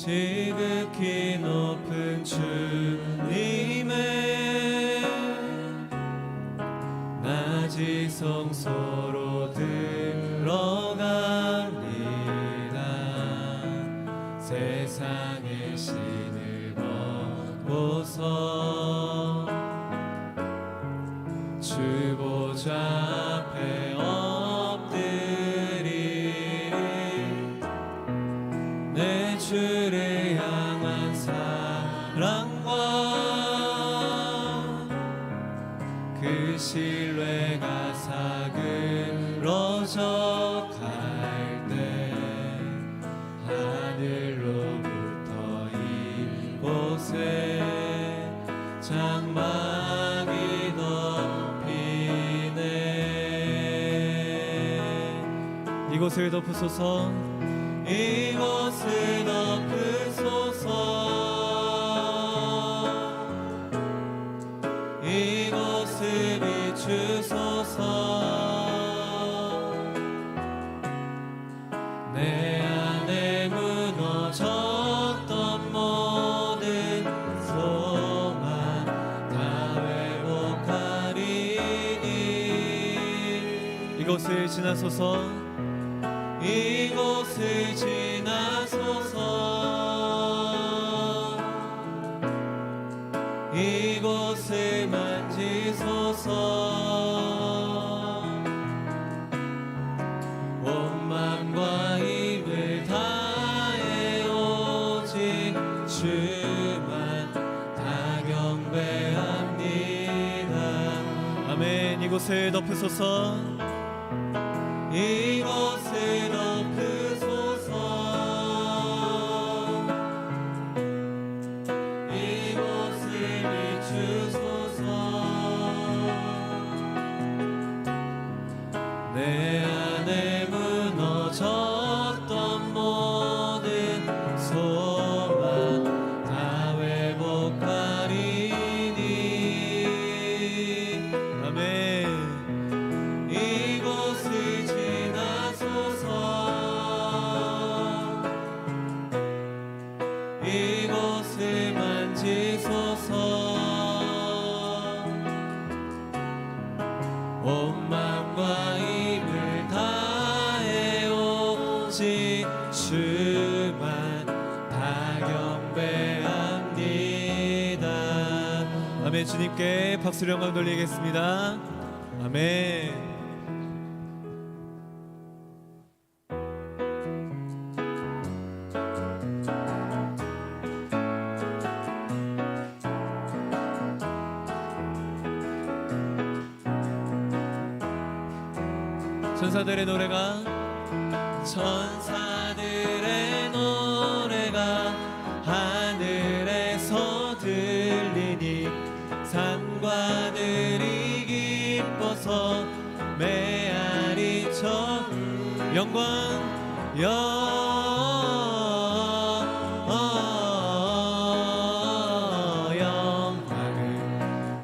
지극히 높은 주님의 낮이 성소로 들어갑니다. 세상의 신을 벗고서 주 보좌 앞에 엎드리리. 내 주를 향한 사랑과 그 신뢰가 사그러져 갈 때 하늘로부터 이곳에 장막이 덮이네. 이곳을 덮으소서. 이곳을 덮으소서. 이곳을 비추소서. 내 안에 무너졌던 모든 소망 다 회복하리니. 이곳을 지나소서. 이곳을 지나소서. 이곳을 만지소서. 온 맘과 힘을 다해 오직 주만 다 경배합니다. 아멘. 이곳을 덮으소서. 이곳을 덮으소서. 이곳을 비추소서. 내 안에 무너졌던 모든 소망 다 회복하리니. 아멘. 이곳을 지나소서. 이곳을 만지소서. 온 맘과 힘을 다해 오직 주만 다 경배합니다. 아멘. 주님께 박수로 영광 돌리겠습니다. 아멘. 천사들의 노래가 하늘에서 들리니 산과들이 기뻐서 메아리쳐 영광을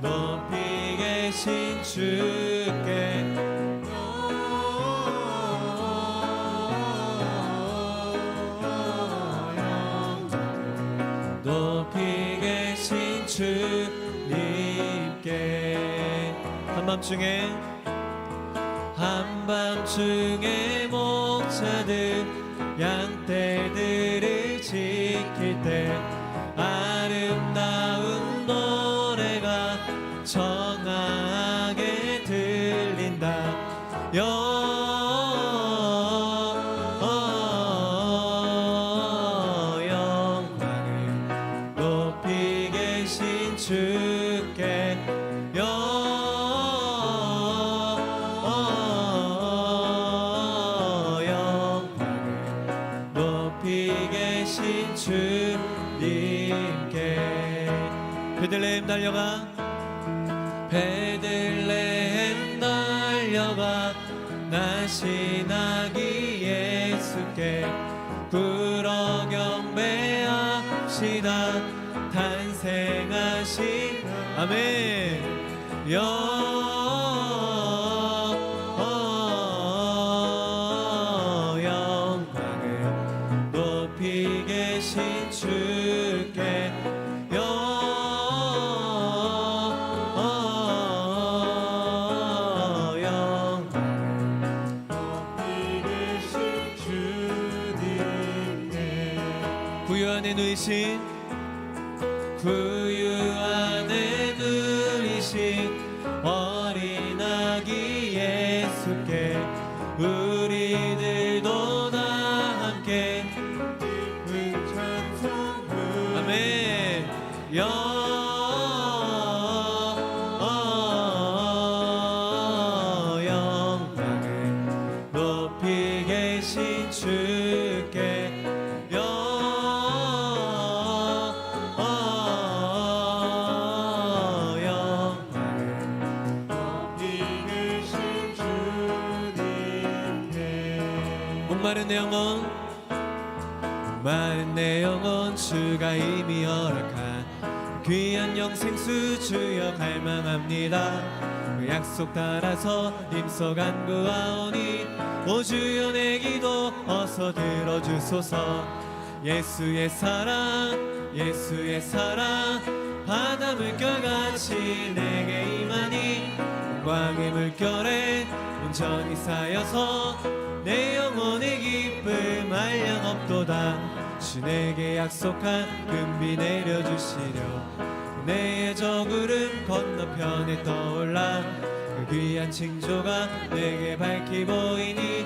높이 계신 주께 높이 계신 주님께. 한밤중에 목자들 양떼들을 지킬 때 아름다운 노래가 청하게 들린다. 영광을 높이 계신 주께 영광을 높이 계신 주님께. 베들레헴 달려가 날씬하기 예수께 불어 경배합시다. 탄생하신 아멘. 영광을 높이 계신 구유 안에 누이신 구유 안에 누이신 어린 아기 예수께 우리들도 다 함께 아멘. 영광을 높이 계신 주께 목마른 내 영혼 마른 내 영혼 주가 이미 허락한 귀한 영생수 주여 갈망합니다. 그 약속 따라서 힘써 간구하오니 오 주여 내 기도 어서 들어주소서. 예수의 사랑 예수의 사랑 바다 물결같이 내게 임하니 영광의 물결에 온전히 쌓여서 내 영혼의 기쁨 한량없도다. 주 내게 약속한 금비 내려주시려 내의 저구름 건너편에 떠올라 그 귀한 징조가 내게 밝히 보이니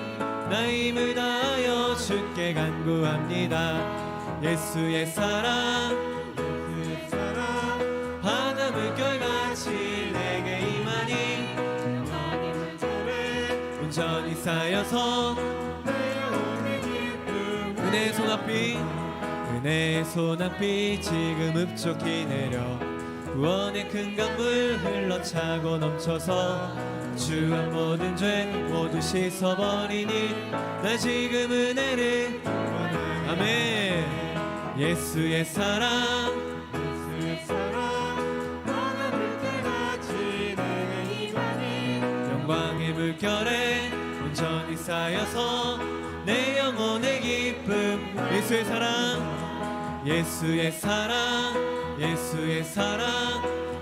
나 힘을 다하여 주께 간구합니다. 예수의 사랑 예수의 사랑 바다 물결같이 내게 임하니 온전히 쌓여서 은혜의 손앞이 은혜의 손앞이 지금 흡족히 내려 구원의 큰 강물 흘러차고 넘쳐서 주한 모든 죄 모두 씻어버리니 나 지금 은혜를 아멘. 예수의 사랑 예수의 사랑 바다 물결같이 내게 임하니 영광의 물결에 온전히 쌓여서 내 영혼의 기쁨 예수의 사랑 예수의 사랑 예수의 사랑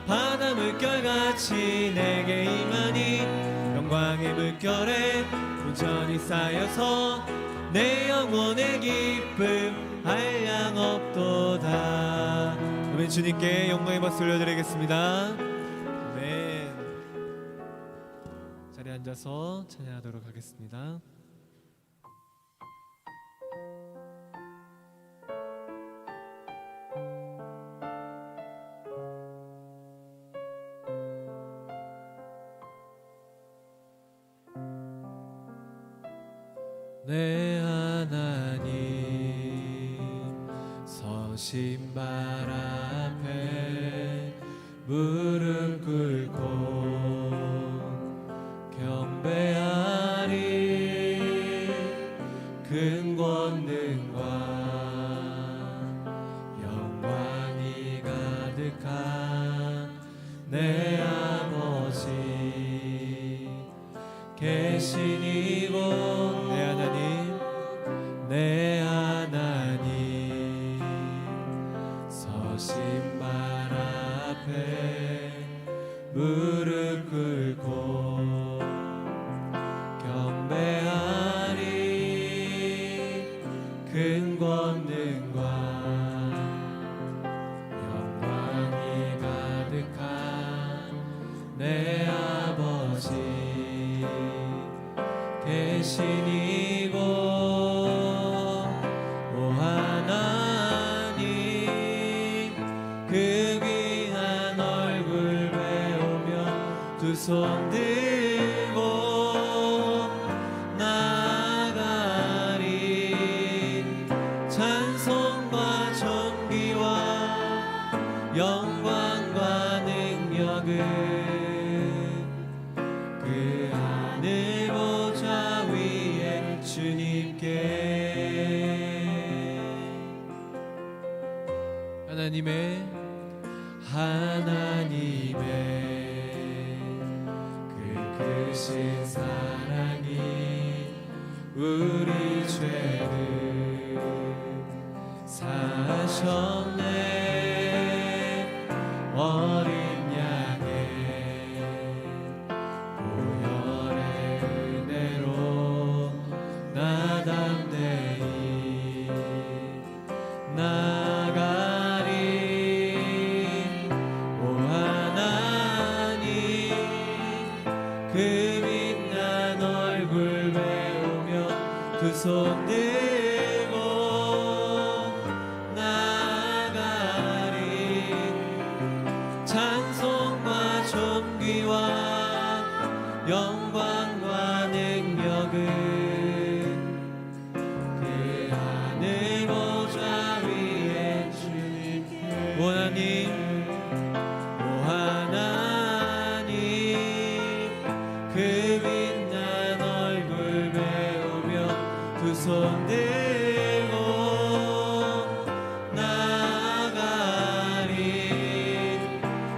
바다 물결같이 내게 임하니 영광의 물결에 온전히 쌓여서 내 영혼의 기쁨 한량없도다. 아멘. 주님께 영광의 박수 올려드리겠습니다. 네. 자리에 앉아서 찬양하도록 하겠습니다. 내 하나님 서신 발 앞에 무릎 꿇고 경배하리. 큰 권능과 영광이 가득한 내 아버지 계신 이곳 내 하나님 서신 발 앞에 무릎 꿇고 경배하리. 큰 권능과 영광이 가득한 내 아버지 계신 이곳 두 손 들고 나가리. 찬송과 존귀와 영광과 능력을 그 하늘 보좌 위에 주님께 하나님의 크신 사랑이 우리 죄를 사셨네. 어린 양의 보혈의 은혜로 나 담대히 나 손 들고 나가리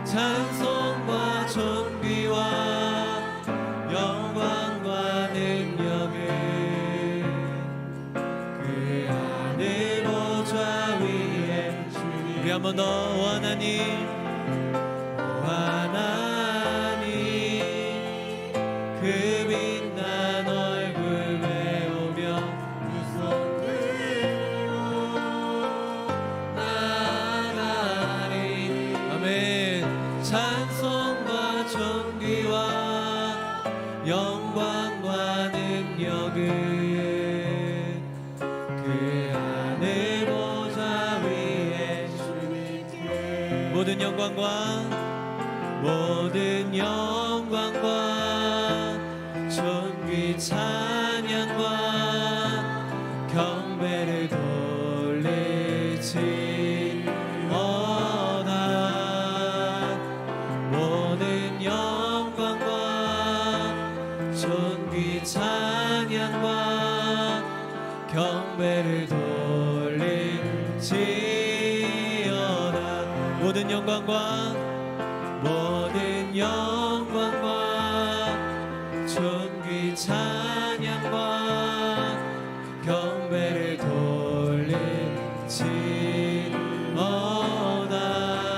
찬송과 존귀와 영광과 능력을 그 하늘 보좌 위에 우리 한 번 더 하나님 그 빛난 얼굴 외우며 두 손 들고 나가리 아멘 찬송과 존귀와 영광과 능력을 그 하늘 보좌 위에 주님께 모든 영광과 존귀 찬양과 경배를 돌리지어다 모든 영광과 존귀 찬양과 경배를 돌리지어다 모든 영광과 존귀 찬양과 경배를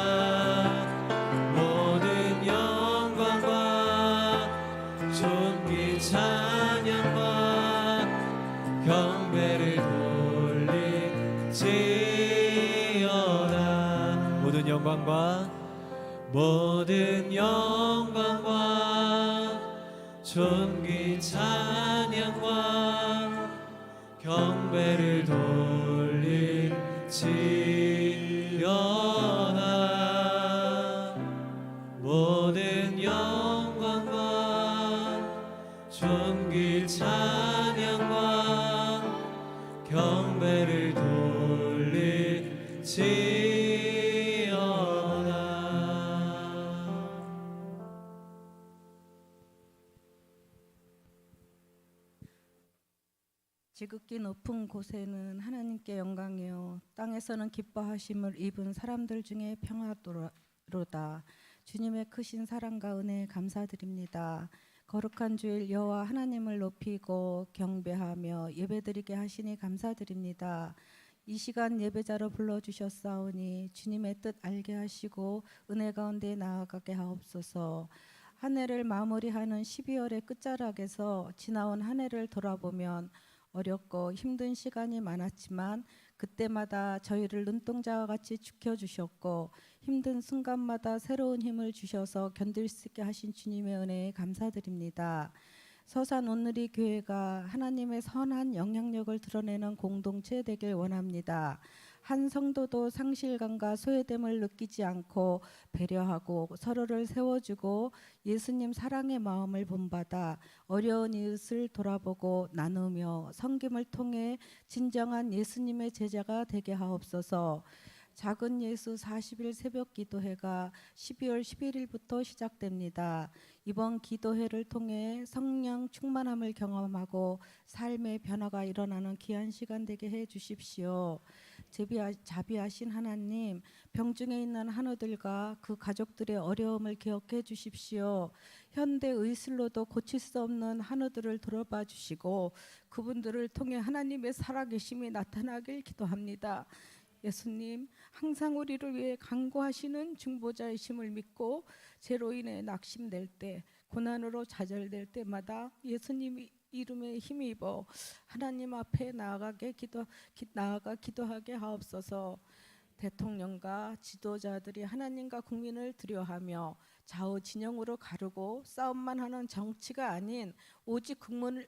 돌리지어다 모든 영광과 존귀 찬양과 경배를 돌리지어다 모든 영광과 존귀 찬양과 경배를 돌리지어다 모든 영광과 존귀 찬양과 경배를 돌리지어다 지극히 높은 곳에는 하나님께 영광이요 땅에서는 기뻐하심을 입은 사람들 중에 평화로다. 주님의 크신 사랑과 은혜에 감사드립니다. 거룩한 주일 여호와 하나님을 높이고 경배하며 예배드리게 하시니 감사드립니다. 이 시간 예배자로 불러주셨사오니 주님의 뜻 알게 하시고 은혜 가운데 나아가게 하옵소서. 한 해를 마무리하는 12월의 끝자락에서 지나온 한 해를 돌아보면 어렵고 힘든 시간이 많았지만 그때마다 저희를 눈동자와 같이 지켜주셨고 힘든 순간마다 새로운 힘을 주셔서 견딜 수 있게 하신 주님의 은혜에 감사드립니다. 서산 온누리 교회가 하나님의 선한 영향력을 드러내는 공동체 되길 원합니다. 한 성도도 상실감과 소외됨을 느끼지 않고 배려하고 서로를 세워주고 예수님 사랑의 마음을 본받아 어려운 이웃을 돌아보고 나누며 섬김을 통해 진정한 예수님의 제자가 되게 하옵소서. 작은 예수 40일 새벽 기도회가 12월 11일부터 시작됩니다. 이번 기도회를 통해 성령 충만함을 경험하고 삶의 변화가 일어나는 귀한 시간 되게 해 주십시오. 자비하신 하나님, 병중에 있는 한우들과 그 가족들의 어려움을 기억해 주십시오. 현대 의술로도 고칠 수 없는 한우들을 돌아봐 주시고 그분들을 통해 하나님의 살아계심이 나타나길 기도합니다. 예수님, 항상 우리를 위해 간구하시는 중보자이심을 믿고 죄로 인해 낙심될 때, 고난으로 좌절될 때마다 예수님 이름에 힘입어 하나님 앞에 나아가 기도하게 하옵소서. 대통령과 지도자들이 하나님과 국민을 두려워하며 좌우 진영으로 가르고 싸움만 하는 정치가 아닌 오직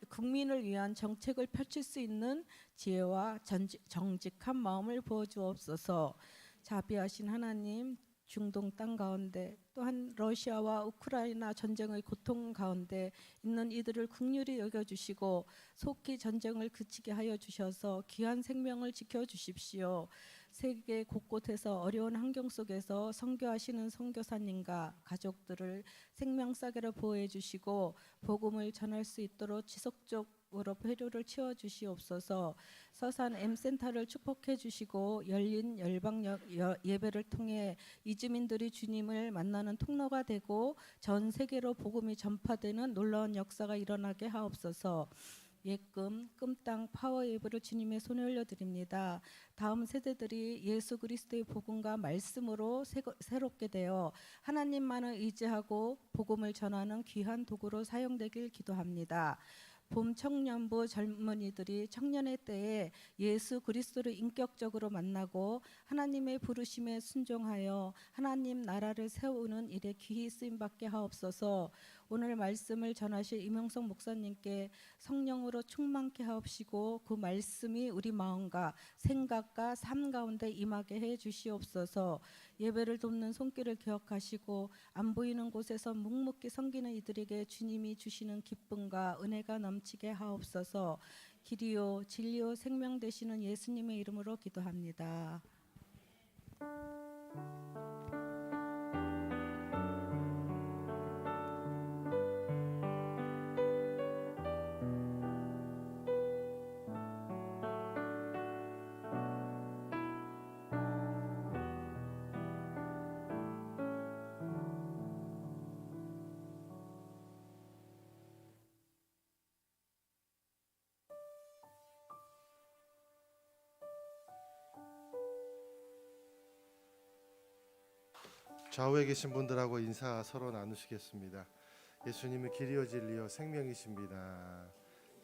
국민을 위한 정책을 펼칠 수 있는 지혜와 정직한 마음을 부어주옵소서. 자비하신 하나님, 중동 땅 가운데 또한 러시아와 우크라이나 전쟁의 고통 가운데 있는 이들을 긍휼히 여겨주시고 속히 전쟁을 그치게 하여 주셔서 귀한 생명을 지켜주십시오. 세계 곳곳에서 어려운 환경 속에서 선교하시는 선교사님과 가족들을 생명사계로 보호해 주시고 복음을 전할 수 있도록 지속적 능력으로 회로를 치워 주시옵소서. 서산 M센터를 축복해 주시고 열린 열방 예배를 통해 이주민들이 주님을 만나는 통로가 되고 전 세계로 복음이 전파되는 놀라운 역사가 일어나게 하옵소서. 예금 끔땅 파워 예배를 주님의 손에 올려드립니다. 다음 세대들이 예수 그리스도의 복음과 말씀으로 새롭게 되어 하나님만을 의지하고 복음을 전하는 귀한 도구로 사용되길 기도합니다. 봄 청년부 젊은이들이 청년의 때에 예수 그리스도를 인격적으로 만나고 하나님의 부르심에 순종하여 하나님 나라를 세우는 일에 귀히 쓰임받게 하옵소서. 오늘 말씀을 전하실 이명석 목사님께 성령으로 충만케 하옵시고 그 말씀이 우리 마음과 생각과 삶 가운데 임하게 해 주시옵소서. 예배를 돕는 손길을 기억하시고 안 보이는 곳에서 묵묵히 섬기는 이들에게 주님이 주시는 기쁨과 은혜가 넘치게 하옵소서. 길이요 진리요 생명 되시는 예수님의 이름으로 기도합니다. 좌우에 계신 분들하고 인사 서로 나누시겠습니다. 예수님은 길이요 진리요 생명이십니다.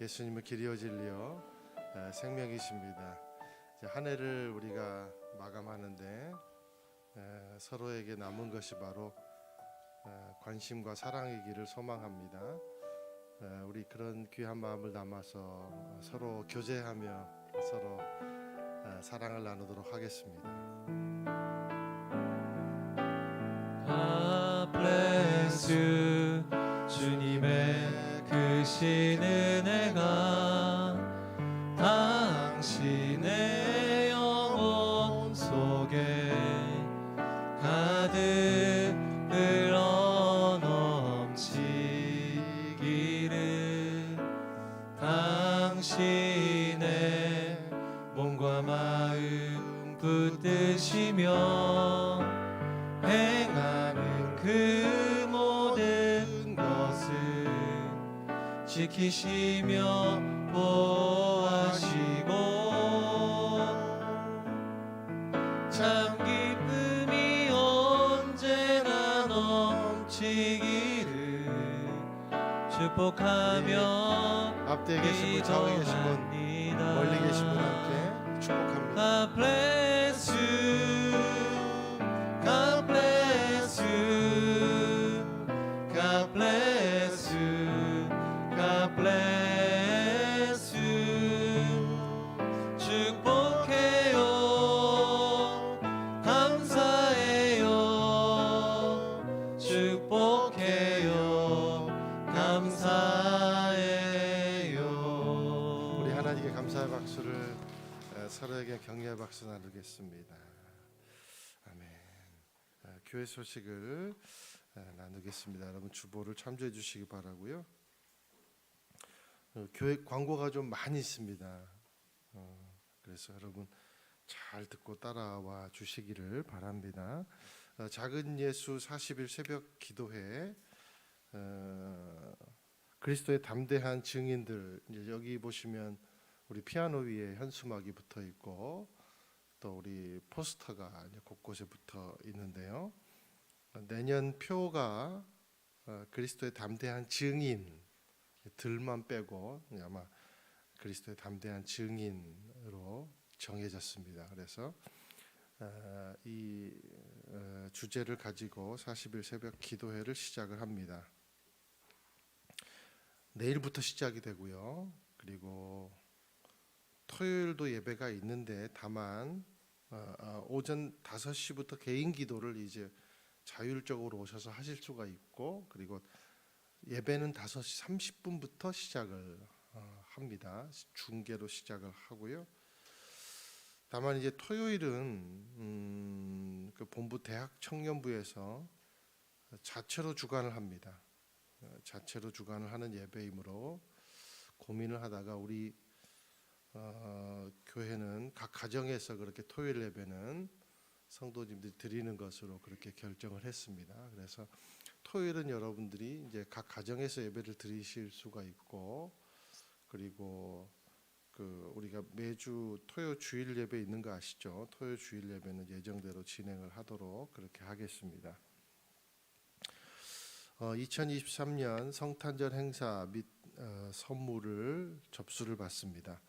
예수님은 길이요 진리요 생명이십니다. 이제 한 해를 우리가 마감하는데 서로에게 남은 것이 바로 관심과 사랑이기를 소망합니다. 우리 그런 귀한 마음을 담아서 서로 교제하며 서로 사랑을 나누도록 하겠습니다. God bless you. 주님의 크신 은혜가 당신의 영혼 속에 가득 흘러 넘치기를 당신의 몸과 마음 붙드시며 행하는 그 모든 것을 지키시며 보호하시고 참 기쁨이 언제나 넘치기를 축복하며 앞뒤에 계신 분, 좌우에 계신 분, 멀리 계신 분 함께 축복합니다. God bless you. God bless you. God bless you. God bless you. 축복해요. 감사해요. 축복해요. 감사해요. 우리 하나님께 감사의 박수를 서로에게 격려의 박수 나누겠습니다. 아멘. 교회 소식을 나누겠습니다. 여러분 주보를 참조해 주시기 바라고요. 교회 광고가 좀 많이 있습니다. 그래서 여러분 잘 듣고 따라와 주시기를 바랍니다. 작은 예수 40일 새벽 기도회, 그리스도의 담대한 증인들, 이제 여기 보시면 우리 피아노 위에 현수막이 붙어 있고 또 우리 포스터가 곳곳에 붙어 있는데요. 내년 표가 그리스도의 담대한 증인들만 빼고 아마 그리스도의 담대한 증인으로 정해졌습니다. 그래서 이 주제를 가지고 40일 새벽 기도회를 시작을 합니다. 내일부터 시작이 되고요. 그리고 토요일도 예배가 있는데 다만 오전 5시부터 개인 기도를 이제 자율적으로 오셔서 하실 수가 있고, 그리고 예배는 5시 30분부터 시작을 합니다. 중계로 시작을 하고요. 다만 이제 토요일은 그 본부 대학 청년부에서 자체로 주관을 합니다. 자체로 주관을 하는 예배이므로 고민을 하다가 우리 교회는 각 가정에서 그렇게 토요일 예배는 성도님들이 드리는 것으로 그렇게 결정을 했습니다. 그래서 토요일은 여러분들이 이제 각 가정에서 예배를 드리실 수가 있고, 그리고 우리가 매주 토요 주일 예배 있는 거 아시죠? 토요 주일 예배는 예정대로 진행을 하도록 그렇게 하겠습니다. 2023년 성탄절 행사 및 선물을 접수를 받습니다.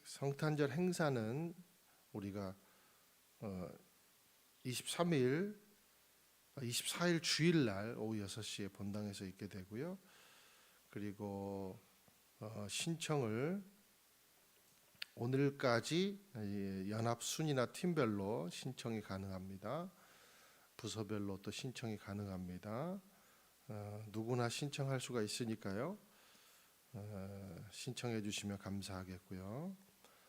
성탄절 행사는 우리가 24일 주일날 오후 6시에 본당에서 있게 되고요. 그리고 신청을 오늘까지 연합 순이나 팀별로 신청이 가능합니다. 부서별로 또 신청이 가능합니다. 누구나 신청할 수가 있으니까요. 신청해 주시면 감사하겠고요.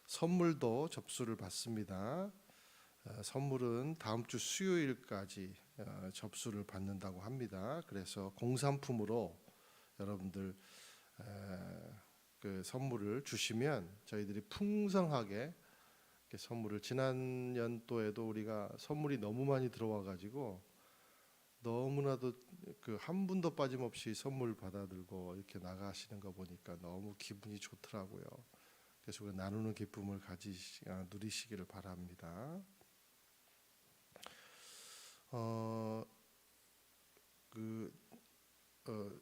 선물도 접수를 받습니다. 선물은 다음 주 수요일까지 접수를 받는다고 합니다. 그래서 공산품으로 여러분들 그 선물을 주시면 저희들이 풍성하게 선물을, 지난 연도에도 우리가 선물이 너무 많이 들어와 가지고 너무나도 한 분도 빠짐없이 선물 받아들고 이렇게 나가시는 거 보니까 너무 기분이 좋더라고요. 그래서 우리가 나누는 기쁨을 누리시기를 바랍니다.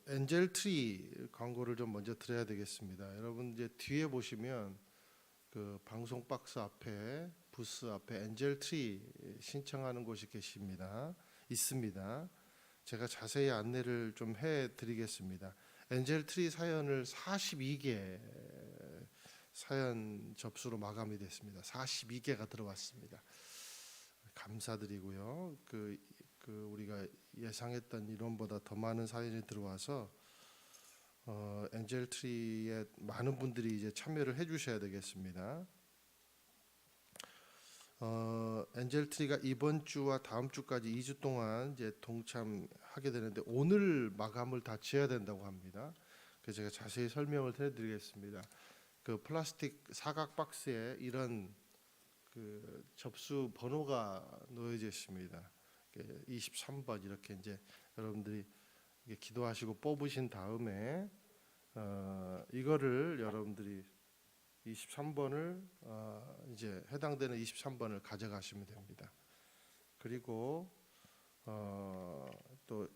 엔젤 트리 광고를 좀 먼저 드려야 되겠습니다. 여러분 이제 뒤에 보시면 그 방송 박스 앞에, 부스 앞에 엔젤 트리 신청하는 곳이 있습니다. 제가 자세히 안내를 좀 해드리겠습니다. 엔젤 트리 사연을 42개 사연 접수로 마감이 됐습니다. 42개가 들어왔습니다. 감사드리고요. 우리가 예상했던 인원보다 더 많은 사연이 들어와서 엔젤 트리에 많은 분들이 이제 참여를 해주셔야 되겠습니다. 엔젤 트리가 이번 주와 다음 주까지 2주 동안 이제 동참하게 되는데 오늘 마감을 다 지어야 된다고 합니다. 그래서 제가 자세히 설명을 해드리겠습니다. 그 플라스틱 사각 박스에 이런 그 접수 번호가 놓여져 있습니다. 23번 이렇게 이제 여러분들이 기도하시고 뽑으신 다음에 이거를 여러분들이 23번을 이제 해당되는 23번을 가져가시면 됩니다. 그리고 또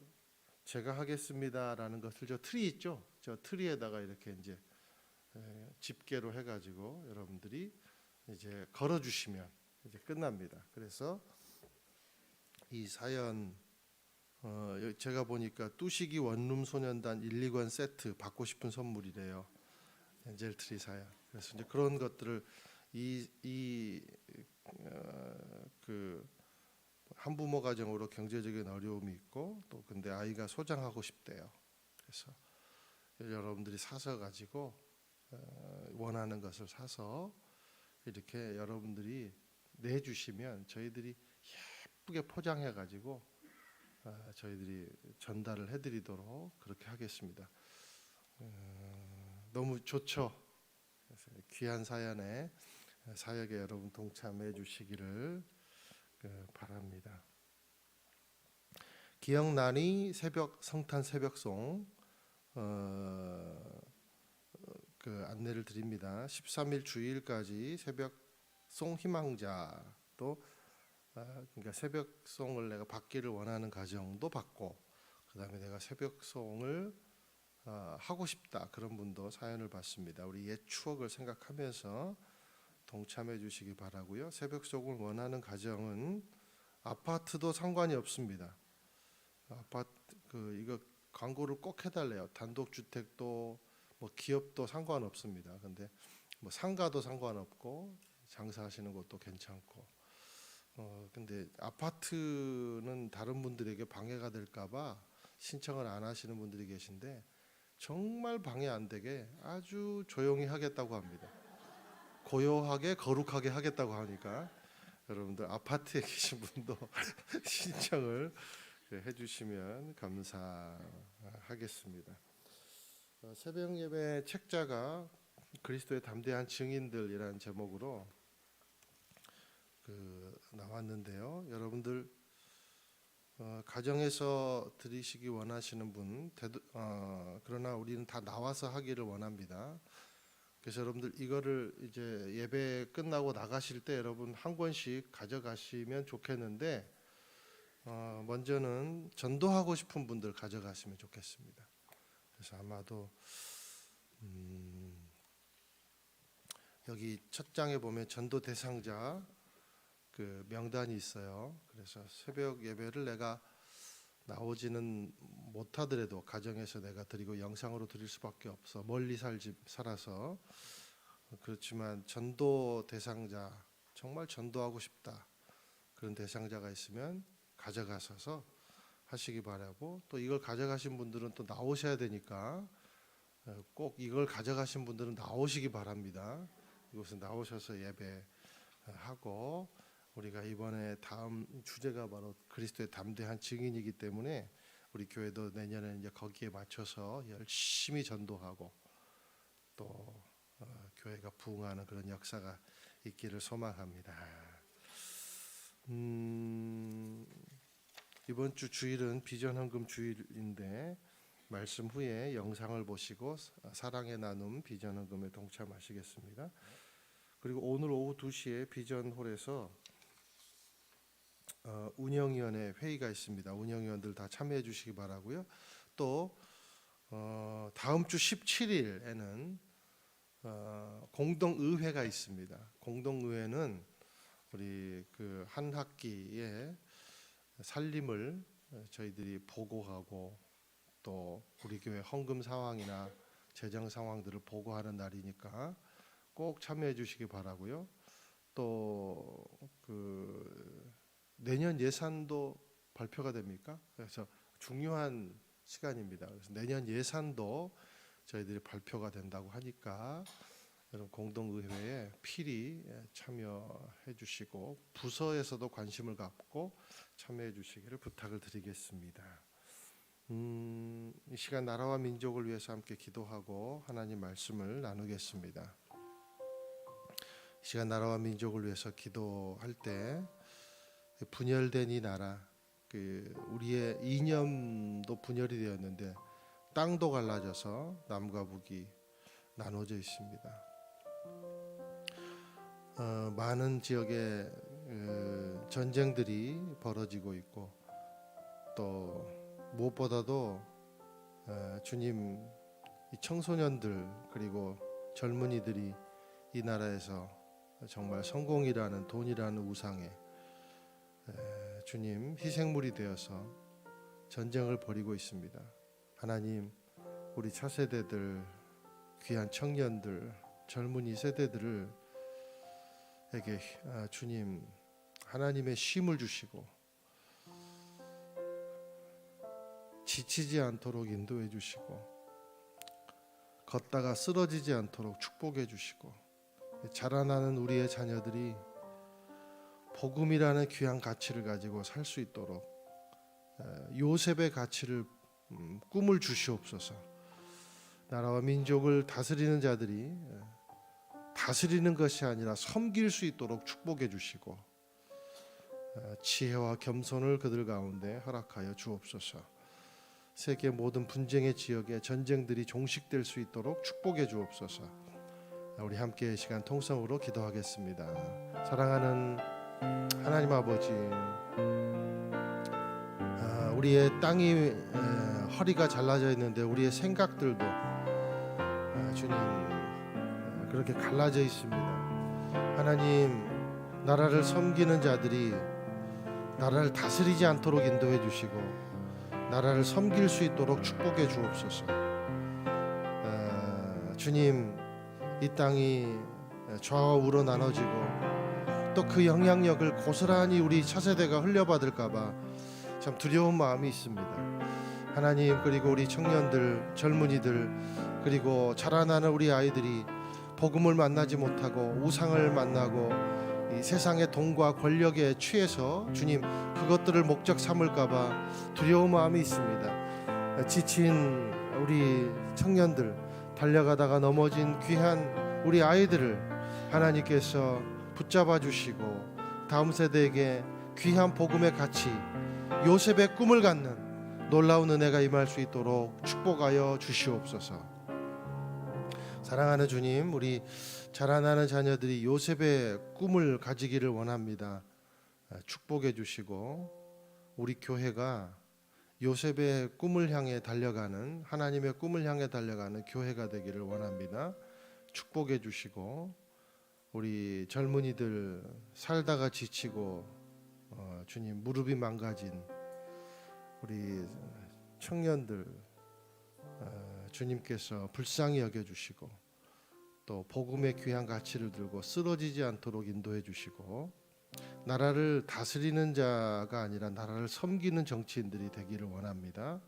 제가 하겠습니다라는 것을 저 트리 있죠? 저 트리에다가 이렇게 이제 집게로 해가지고 여러분들이 이제 걸어주시면 이제 끝납니다. 그래서 이 사연 제가 보니까 뚜시기 원룸 소년단 1, 2권 세트 받고 싶은 선물이래요. 엔젤 트리 사연. 그래서 이제 그런 것들을 그 한부모 가정으로 경제적인 어려움이 있고 또 근데 아이가 소장하고 싶대요. 그래서 여러분들이 사서 가지고 원하는 것을 사서 이렇게 여러분들이 내주시면 저희들이 예쁘게 포장해 가지고 저희들이 전달을 해드리도록 그렇게 하겠습니다. 너무 좋죠. 그래서 귀한 사연에 사역에 여러분 동참해 주시기를 바랍니다. 기억나니 성탄 새벽송 그 안내를 드립니다. 13일 주일까지 새벽송 희망자도 그러니까 새벽송을 내가 받기를 원하는 가정도 받고 그다음에 내가 새벽송을 하고 싶다 그런 분도 사연을 받습니다. 우리 옛 추억을 생각하면서 동참해 주시기 바라고요. 새벽송을 원하는 가정은 아파트도 상관이 없습니다. 아파트 이거 광고를 꼭 해달래요. 단독주택도 뭐 기업도 상관없습니다. 근데 뭐 상가도 상관없고 장사하시는 것도 괜찮고 근데 아파트는 다른 분들에게 방해가 될까봐 신청을 안 하시는 분들이 계신데 정말 방해 안 되게 아주 조용히 하겠다고 합니다. 고요하게 거룩하게 하겠다고 하니까 여러분들 아파트에 계신 분도 신청을 해주시면 감사하겠습니다. 새벽 예배 책자가 그리스도의 담대한 증인들이라는 제목으로 나왔는데요. 여러분들 가정에서 드리시기 원하시는 분, 그러나 우리는 다 나와서 하기를 원합니다. 그래서 여러분들 이거를 이제 예배 끝나고 나가실 때 여러분 한 권씩 가져가시면 좋겠는데, 먼저는 전도하고 싶은 분들 가져가시면 좋겠습니다. 그래서 아마도 여기 첫 장에 보면 전도 대상자 그 명단이 있어요. 그래서 새벽 예배를 내가 나오지는 못하더라도 가정에서 내가 드리고 영상으로 드릴 수밖에 없어. 멀리 살아서. 그렇지만 전도 대상자, 정말 전도하고 싶다, 그런 대상자가 있으면 가져가셔서 하시기 바라고, 또 이걸 가져가신 분들은 또 나오셔야 되니까 꼭 이걸 가져가신 분들은 나오시기 바랍니다. 이곳에 나오셔서 예배하고, 우리가 이번에 다음 주제가 바로 그리스도의 담대한 증인이기 때문에 우리 교회도 내년에 이제 거기에 맞춰서 열심히 전도하고 또 교회가 부흥하는 그런 역사가 있기를 소망합니다. 이번 주 주일은 비전 헌금 주일인데 말씀 후에 영상을 보시고 사랑의 나눔 비전 헌금에 동참하시겠습니다. 그리고 오늘 오후 2시에 비전홀에서 운영위원회 회의가 있습니다. 운영위원들 다 참여해 주시기 바라고요. 또 다음 주 17일에는 공동의회가 있습니다. 공동의회는 우리 그 한 학기의 살림을 저희들이 보고하고 또 우리 교회 헌금 상황이나 재정 상황들을 보고하는 날이니까 꼭 참여해 주시기 바라고요. 또 그 내년 예산도 발표가 됩니까? 그래서 중요한 시간입니다. 그래서 내년 예산도 저희들이 발표가 된다고 하니까 여러분 공동의회에 필히 참여해 주시고 부서에서도 관심을 갖고 참여해 주시기를 부탁을 드리겠습니다. 이 시간 나라와 민족을 위해서 함께 기도하고 하나님 말씀을 나누겠습니다. 이 시간 나라와 민족을 위해서 기도할 때 분열된 이 나라, 우리의 이념도 분열이 되었는데 땅도 갈라져서 남과 북이 나눠져 있습니다. 많은 지역에 전쟁들이 벌어지고 있고 또 무엇보다도 주님, 이 청소년들 그리고 젊은이들이 이 나라에서 정말 성공이라는 돈이라는 우상에 주님 희생물이 되어서 전쟁을 벌이고 있습니다. 하나님, 우리 차세대들, 귀한 청년들, 젊은이 세대들에게 주님 하나님의 쉼을 주시고 지치지 않도록 인도해 주시고 걷다가 쓰러지지 않도록 축복해 주시고 자라나는 우리의 자녀들이 복음이라는 귀한 가치를 가지고 살 수 있도록 요셉의 가치를 꿈을 주시옵소서. 나라와 민족을 다스리는 자들이 다스리는 것이 아니라 섬길 수 있도록 축복해 주시고 지혜와 겸손을 그들 가운데 허락하여 주옵소서. 세계 모든 분쟁의 지역에 전쟁들이 종식될 수 있도록 축복해 주옵소서. 우리 함께 시간 통성으로 기도하겠습니다. 사랑하는 하나님 아버지, 우리의 땅이 허리가 잘라져 있는데 우리의 생각들도 주님 그렇게 갈라져 있습니다. 하나님, 나라를 섬기는 자들이 나라를 다스리지 않도록 인도해 주시고 나라를 섬길 수 있도록 축복해 주옵소서. 주님, 이 땅이 좌와 우로 나눠지고 또 그 영향력을 고스란히 우리 차세대가 흘려받을까봐 참 두려운 마음이 있습니다. 하나님, 그리고 우리 청년들, 젊은이들, 그리고 자라나는 우리 아이들이 복음을 만나지 못하고 우상을 만나고 이 세상의 돈과 권력에 취해서 주님 그것들을 목적 삼을까봐 두려운 마음이 있습니다. 지친 우리 청년들, 달려가다가 넘어진 귀한 우리 아이들을 하나님께서 붙잡아 주시고 다음 세대에게 귀한 복음의 가치, 요셉의 꿈을 갖는 놀라운 은혜가 임할 수 있도록 축복하여 주시옵소서. 사랑하는 주님, 우리 자라나는 자녀들이 요셉의 꿈을 가지기를 원합니다. 축복해 주시고 우리 교회가 요셉의 꿈을 향해 달려가는, 하나님의 꿈을 향해 달려가는 교회가 되기를 원합니다. 축복해 주시고 우리 젊은이들 살다가 지치고 주님 무릎이 망가진 우리 청년들 주님께서 불쌍히 여겨주시고 또 복음의 귀한 가치를 들고 쓰러지지 않도록 인도해 주시고 나라를 다스리는 자가 아니라 나라를 섬기는 정치인들이 되기를 원합니다.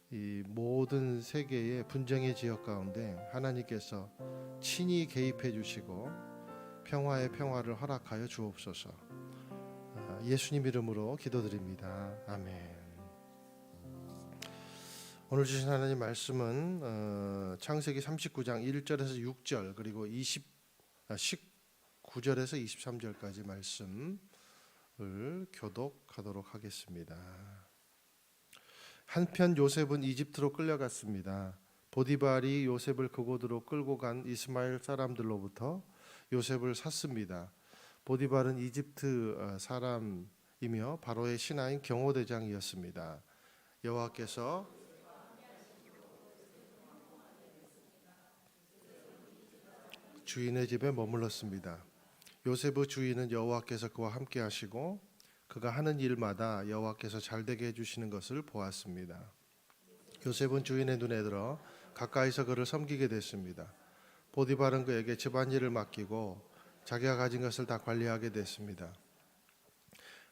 이 모든 세계의 분쟁의 지역 가운데 하나님께서 친히 개입해 주시고 평화의 평화를 허락하여 주옵소서. 예수님 이름으로 기도드립니다. 아멘. 오늘 주신 하나님 말씀은 창세기 39장 1절에서 6절 그리고 19절에서 23절까지 말씀을 교독하도록 하겠습니다. 한편 요셉은 이집트로 끌려갔습니다. 보디발이 요셉을 그곳으로 끌고 간 이스마엘 사람들로부터 요셉을 샀습니다. 보디발은 이집트 사람이며 바로의 신하인 경호대장이었습니다. 여호와께서 주인의 집에 머물렀습니다. 요셉의 주인은 여호와께서 그와 함께 하시고 그가 하는 일마다 여호와께서 잘되게 해주시는 것을 보았습니다. 요셉은 주인의 눈에 들어 가까이서 그를 섬기게 됐습니다. 보디발은 그에게 집안일을 맡기고 자기가 가진 것을 다 관리하게 됐습니다.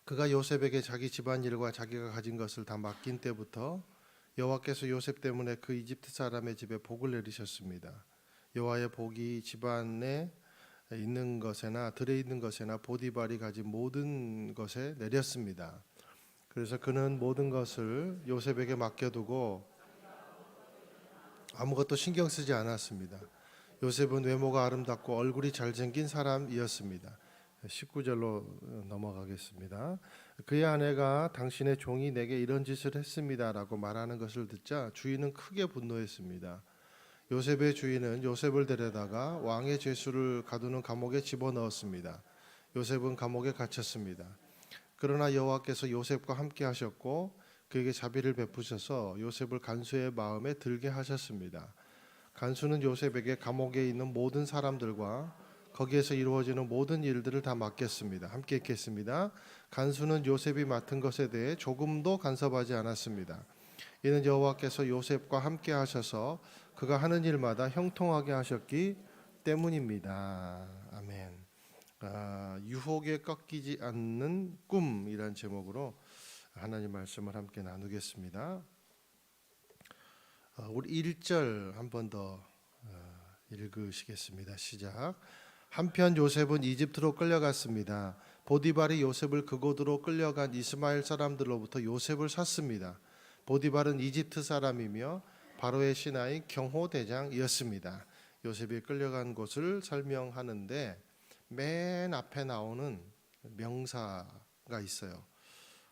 그가 요셉에게 자기 집안일과 자기가 가진 것을 다 맡긴 때부터 여호와께서 요셉 때문에 그 이집트 사람의 집에 복을 내리셨습니다. 여호와의 복이 집안에 있는 것에나 들에 있는 것에나 보디발이 가진 모든 것에 내렸습니다. 그래서 그는 모든 것을 요셉에게 맡겨두고 아무것도 신경 쓰지 않았습니다. 요셉은 외모가 아름답고 얼굴이 잘생긴 사람이었습니다. 19절로 넘어가겠습니다. 그의 아내가 당신의 종이 내게 이런 짓을 했습니다라고 말하는 것을 듣자 주인은 크게 분노했습니다. 요셉의 주인은 요셉을 데려다가 왕의 죄수를 가두는 감옥에 집어넣었습니다. 요셉은 감옥에 갇혔습니다. 그러나 여호와께서 요셉과 함께 하셨고 그에게 자비를 베푸셔서 요셉을 간수의 마음에 들게 하셨습니다. 간수는 요셉에게 감옥에 있는 모든 사람들과 거기에서 이루어지는 모든 일들을 다 맡겼습니다. 함께 읽겠습니다. 간수는 요셉이 맡은 것에 대해 조금도 간섭하지 않았습니다. 이는 여호와께서 요셉과 함께 하셔서 그가 하는 일마다 형통하게 하셨기 때문입니다. 아멘. 유혹에 꺾이지 않는 꿈이란 제목으로 하나님 말씀을 함께 나누겠습니다. 우리 1절 한 번 더 읽으시겠습니다. 시작. 한편 요셉은 이집트로 끌려갔습니다. 보디발이 요셉을 그곳으로 끌려간 이스마엘 사람들로부터 요셉을 샀습니다. 보디발은 이집트 사람이며 바로의 신하인 경호대장이었습니다. 요셉이 끌려간 곳을 설명하는데 맨 앞에 나오는 명사가 있어요.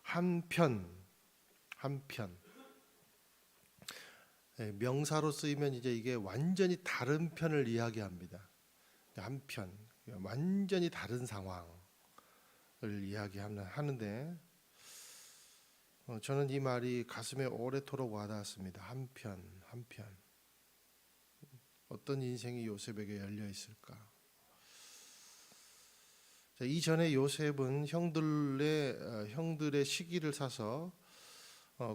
한편. 명사로 쓰이면 이제 이게 완전히 다른 편을 이야기합니다. 한편, 완전히 다른 상황을 이야기하는데 저는 이 말이 가슴에 오래도록 와닿았습니다. 한편. 어떤 인생이 요셉에게 열려 있을까? 이전에 요셉은 형들의 시기를 사서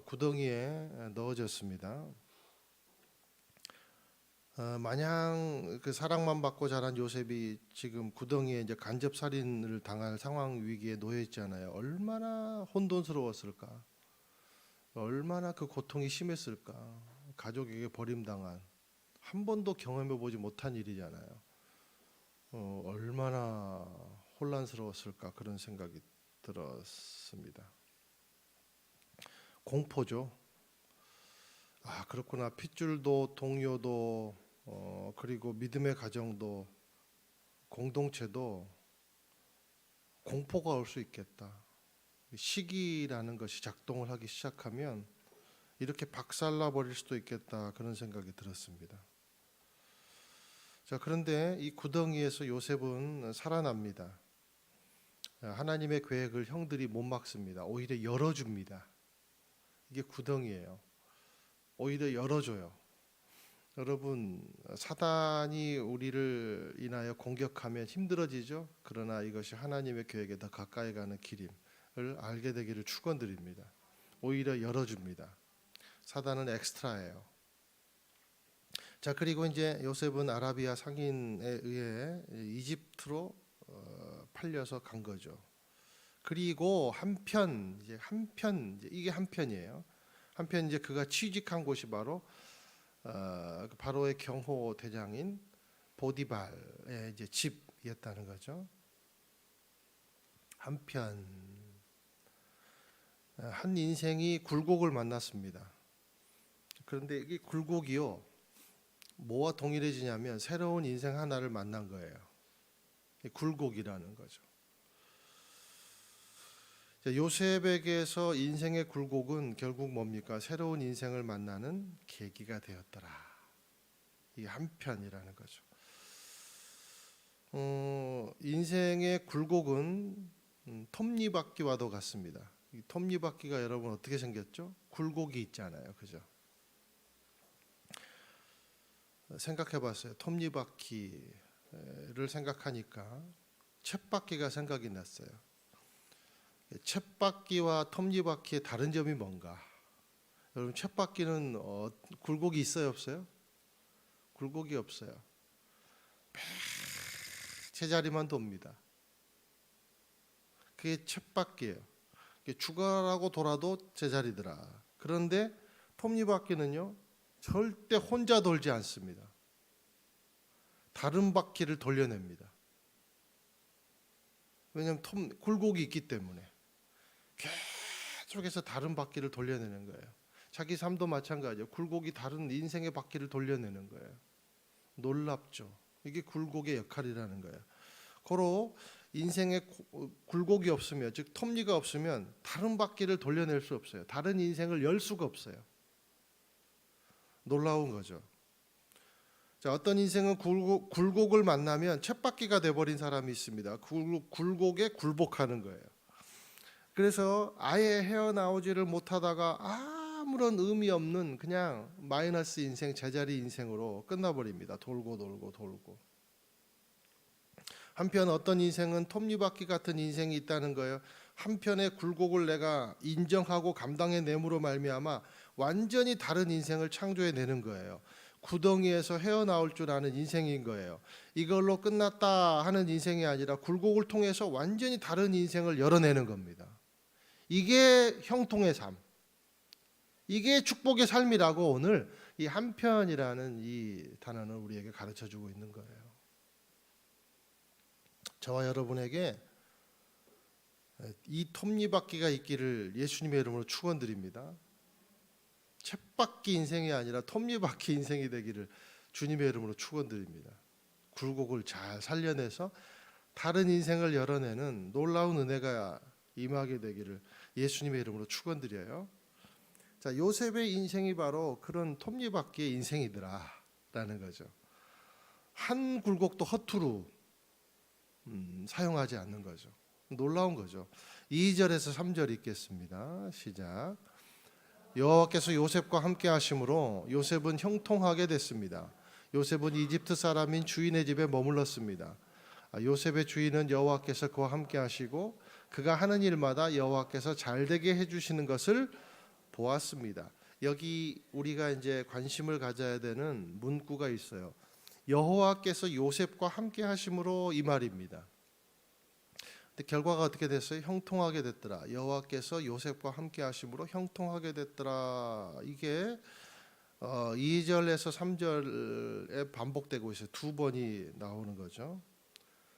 구덩이에 넣어졌습니다. 마냥 그 사랑만 받고 자란 요셉이 지금 구덩이에 이제 간접살인을 당할 상황 위기에 놓여 있잖아요. 얼마나 혼돈스러웠을까? 얼마나 그 고통이 심했을까? 가족에게 버림당한 한 번도 경험해 보지 못한 일이잖아요. 얼마나 혼란스러웠을까 그런 생각이 들었습니다. 공포죠. 아, 그렇구나. 핏줄도 동료도 그리고 믿음의 가정도 공동체도 공포가 올 수 있겠다. 시기라는 것이 작동을 하기 시작하면 이렇게 박살나 버릴 수도 있겠다, 그런 생각이 들었습니다. 자, 그런데 이 구덩이에서 요셉은 살아납니다. 하나님의 계획을 형들이 못 막습니다. 오히려 열어줍니다. 이게 구덩이에요. 오히려 열어줘요. 여러분, 사단이 우리를 인하여 공격하면 힘들어지죠. 그러나 이것이 하나님의 계획에 더 가까이 가는 길임을 알게 되기를 축원드립니다. 오히려 열어줍니다. 사단은 엑스트라예요. 자, 그리고 이제 요셉은 아라비아 상인에 의해 이집트로 팔려서 간 거죠. 그리고 이게 한편이에요. 한편 이제 그가 취직한 곳이 바로 바로의 경호 대장인 보디발의 이제 집이었다는 거죠. 한편 한 인생이 굴곡을 만났습니다. 그런데 이 굴곡이요, 뭐와 동일해지냐면 새로운 인생 하나를 만난 거예요. 굴곡이라는 거죠. 요셉에게서 인생의 굴곡은 결국 뭡니까? 새로운 인생을 만나는 계기가 되었더라. 이게 한편이라는 거죠. 인생의 굴곡은 톱니바퀴와도 같습니다. 이 톱니바퀴가 여러분 어떻게 생겼죠? 굴곡이 있잖아요, 그죠? 생각해봤어요. 톱니바퀴를 생각하니까 쳇바퀴가 생각이 났어요. 쳇바퀴와 톱니바퀴의 다른 점이 뭔가? 여러분, 쳇바퀴는 굴곡이 있어요, 없어요? 굴곡이 없어요. 제자리만 돕니다. 그게 쳇바퀴예요. 죽어라고 돌아도 제자리더라. 그런데 톱니바퀴는요, 절대 혼자 돌지 않습니다. 다른 바퀴를 돌려냅니다. 왜냐하면 굴곡이 있기 때문에 계속해서 다른 바퀴를 돌려내는 거예요. 자기 삶도 마찬가지예요. 굴곡이 다른 인생의 바퀴를 돌려내는 거예요. 놀랍죠. 이게 굴곡의 역할이라는 거예요. 고로 인생에 굴곡이 없으면, 즉 톱니가 없으면 다른 바퀴를 돌려낼 수 없어요. 다른 인생을 열 수가 없어요. 놀라운 거죠. 자, 어떤 인생은 굴곡을 만나면 쳇바퀴가 돼버린 사람이 있습니다. 굴곡에 굴복하는 거예요. 그래서 아예 헤어나오지를 못하다가 아무런 의미 없는 그냥 마이너스 인생, 제자리 인생으로 끝나버립니다. 돌고 돌고 돌고. 한편 어떤 인생은 톱니바퀴 같은 인생이 있다는 거예요. 한편의 굴곡을 내가 인정하고 감당해냄으로 말미암아 완전히 다른 인생을 창조해내는 거예요. 구덩이에서 헤어나올 줄 아는 인생인 거예요. 이걸로 끝났다 하는 인생이 아니라 굴곡을 통해서 완전히 다른 인생을 열어내는 겁니다. 이게 형통의 삶, 이게 축복의 삶이라고 오늘 이 한편이라는 이 단어는 우리에게 가르쳐주고 있는 거예요. 저와 여러분에게 이 톱니바퀴가 있기를 예수님의 이름으로 축원드립니다. 쳇바퀴 인생이 아니라 톱니바퀴 인생이 되기를 주님의 이름으로 축원드립니다. 굴곡을 잘 살려내서 다른 인생을 열어내는 놀라운 은혜가 임하게 되기를 예수님의 이름으로 축원드려요. 자, 요셉의 인생이 바로 그런 톱니바퀴의 인생이더라라는 거죠. 한 굴곡도 허투루 사용하지 않는 거죠. 놀라운 거죠. 2절에서 3절 읽겠습니다. 시작. 여호와께서 요셉과 함께 하심으로 요셉은 형통하게 됐습니다. 요셉은 이집트 사람인 주인의 집에 머물렀습니다. 요셉의 주인은 여호와께서 그와 함께 하시고 그가 하는 일마다 여호와께서 잘되게 해주시는 것을 보았습니다. 여기 우리가 이제 관심을 가져야 되는 문구가 있어요. 여호와께서 요셉과 함께 하심으로, 이 말입니다. 근데 결과가 어떻게 됐어요? 형통하게 됐더라. 여호와께서 요셉과 함께 하심으로 형통하게 됐더라. 이게 2절에서 3절에 반복되고 있어요. 두 번이 나오는 거죠.